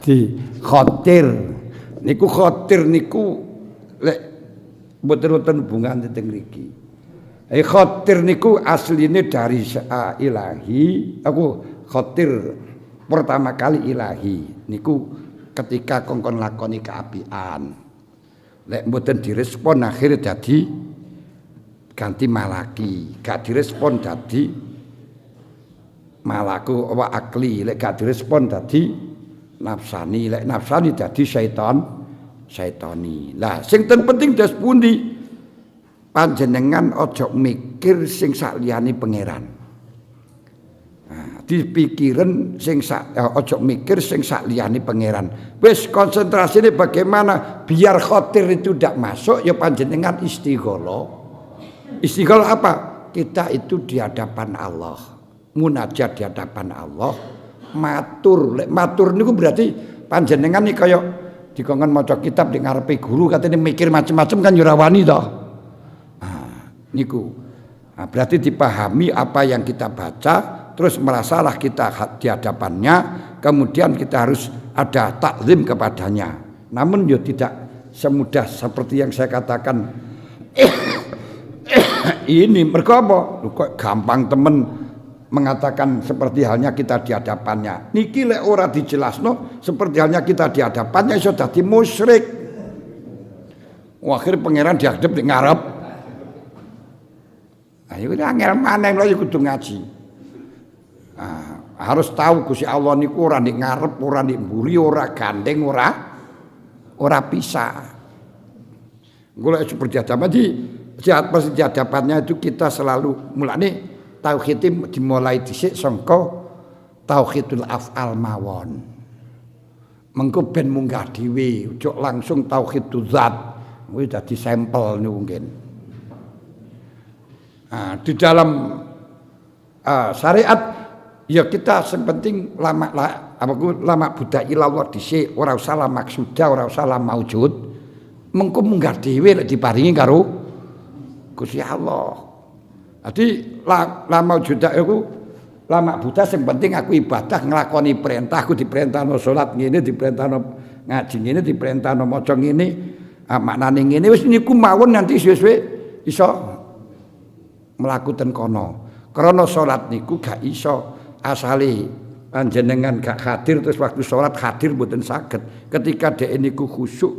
Di khotir niku lek mboten hubungan teng mriki. Khotir niku asline dari ilahi, aku khotir pertama kali ilahi niku ketika kongkon lakoni keapian. Lek mboten direspon akhire dadi ganti malaki, gak direspon dadi malaku wa akli, lek gak direspon dadi nafsani, lek nafsani dadi syaitani. Lah sing penting das pundi panjenengan ojo mikir sing sakliyane pangeran. Dipikiren sing ojo mikir sing sakliyane pangeran. Wis konsentrasine bagaimana biar khotir itu tidak masuk ya panjenengan istigholah. Istigholah apa? Kita itu di hadapan Allah. Munajat di hadapan Allah. Matur niku berarti panjenengan nih kaya dikongkon maca kitab di ngarepe guru katanya mikir macam-macam kan ora wani to. Niku. Berarti dipahami apa yang kita baca terus merasalah kita di hadapannya kemudian kita harus ada takzim kepadanya. Namun ya tidak semudah seperti yang saya katakan ini mergo apa? Kok gampang temen mengatakan seperti halnya kita di hadapannya. Niki lek ora dijelasno seperti halnya kita di hadapannya iso dadi musyrik. Akhir pangeran dihadap di ngarep. Ayo angel maneh lho kudu ngaji. Harus tahu Gusti Allah niku ora nek ngarep, ora nek mburi, ora gandeng, ora pisah. Golek seperti hadapan di hadapannya itu kita selalu mulane tauhid dimulai dhisik sangka tauhidul af'al mawon. Mengko ben munggah dhewe, ojo langsung tauhidul zat. Kuwi dadi sampel niku mungkin. Di dalam syariat ya kita sepenting lama budak ilallah dhisik ora usah lama maksuda ora usah lama maujud mengko munggah dhewe lek diparingi karo Gusti Allah. Dadi lama maujud iku lama buta sing penting aku ibadah nglakoni perintah aku diperintahno salat ngene diperintahno ngaji ngene diperintahno maca ngene maknane ngene wis niku mawon nanti suwe-suwe iso mlaku ten kono. Karena salat niku gak iso asale panjenengan gak hadir terus waktu salat hadir mboten saged. Ketika dhek niku khusyuk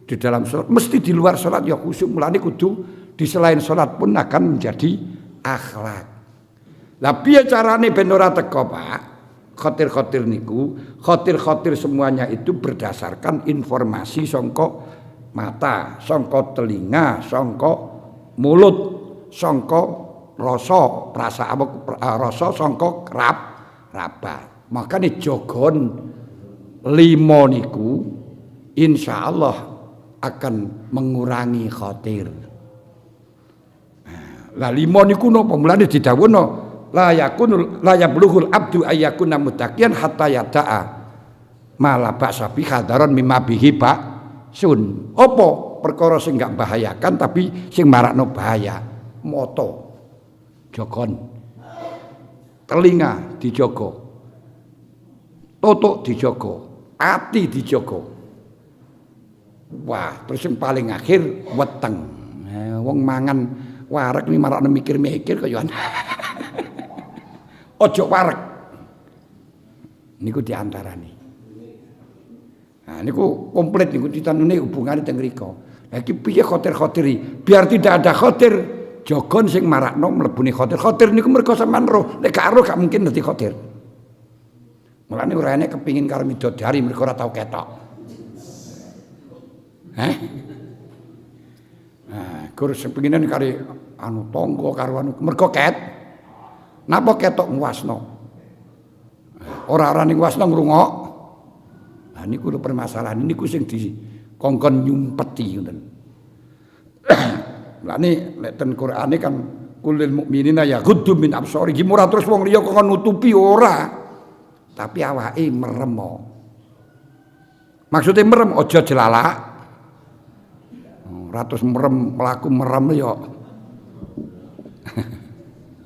di dalam salat mesti di luar salat ya khusyuk. Mulane kudu di selain salat pun akan menjadi akhlak. Lah piye carane ben ora teko, Pak? Khotir-khotir niku, khotir-khotir semuanya itu berdasarkan informasi sangka mata, sangka telinga, sangka mulut, sangka rasa perasaan rasa sangka raba. Makane jogon 5 niku insyaallah akan mengurangi khawatir. Lah 5 niku napa mulane didhawuhna la yablughul abdu ayyakuna muttaqiyan hatta yada'a mala ba'sa bi hadaron mimma bihi ba sun. Apa perkara sing gak bahayakan tapi sing marakno bahaya? Moto jogon, telinga dijogo, tutuk dijogo, ati dijogo. Wah, terus yang paling akhir weteng. Wong mangan wareg ni marakno mikir-mikir kaya ojo wareg. Niku diantarane. Nah, niku komplit niku ditanune hubungane teng mriko. Lah iki piye khotir-khotiri? Biar tidak ada khotir. Jogon sing marakno mlebune khotir niku mergo sampean roh, nek gak roh gak mungkin dadi khotir. Mulane urane kepingin karo midodari mergo ora tau ketok. Kur sepinginen kari anu tangga karo anu mergo napa ketok nguwasno. Ora ning nguwasno ngrungok. Lah niku lho permasalahan niku sing dikongkon nyumpeti ngoten. Lah nek ten Qur'ane kan kulil mukminina yaghuddu min absarihim ora terus wong liya kok nutupi ora. Tapi awake merem. Maksudnya merem aja jelalak. Ora terus merem mlaku merem ya.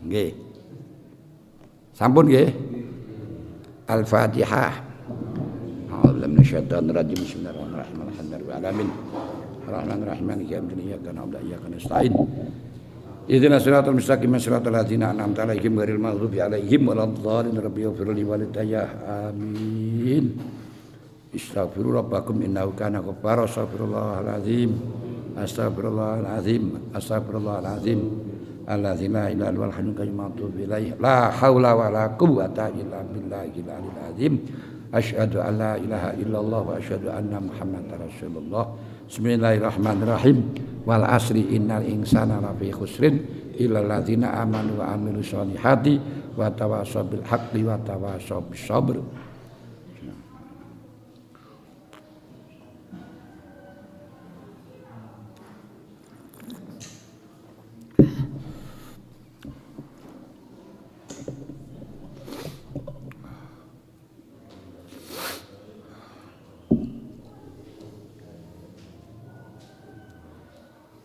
Nggih. Sampun nggih. Al-Fatihah. A'udzu minasyaitonir rajim. Bismillahirrahmanirrahim. Alhamdulillahirabbil alamin. Ar-Rahmanir-Rahim. Maliki yaumiddin. Iyyaka na'budu wa iyyaka nasta'in. Ihdinas siratal mustaqim siratal ladzina an'amta 'alaihim ghairil maghdubi 'alaihim waladdallin. Rabbi ighfir li wa lidayya. Amin. Istaghfiru rabbakum innahu kana ghaffara. Astaghfirullahalazim. Astaghfirullahalazim. Astaghfirullahalazim. Alladzi la ilaha illa huwal hayyul qayyum atubu ilaih. La haula wa la quwwata illa billahil aliyyil azim. Asyhadu an la ilaha illallah wa asyhadu anna Muhammadar Rasulullah. Bismillahirrahmanirrahim. Wal asri innal insana lafi khusrin illal ladzina amanu wa amilus solihati wa tawassaw bil haqqi wa tawassaw bis sabr.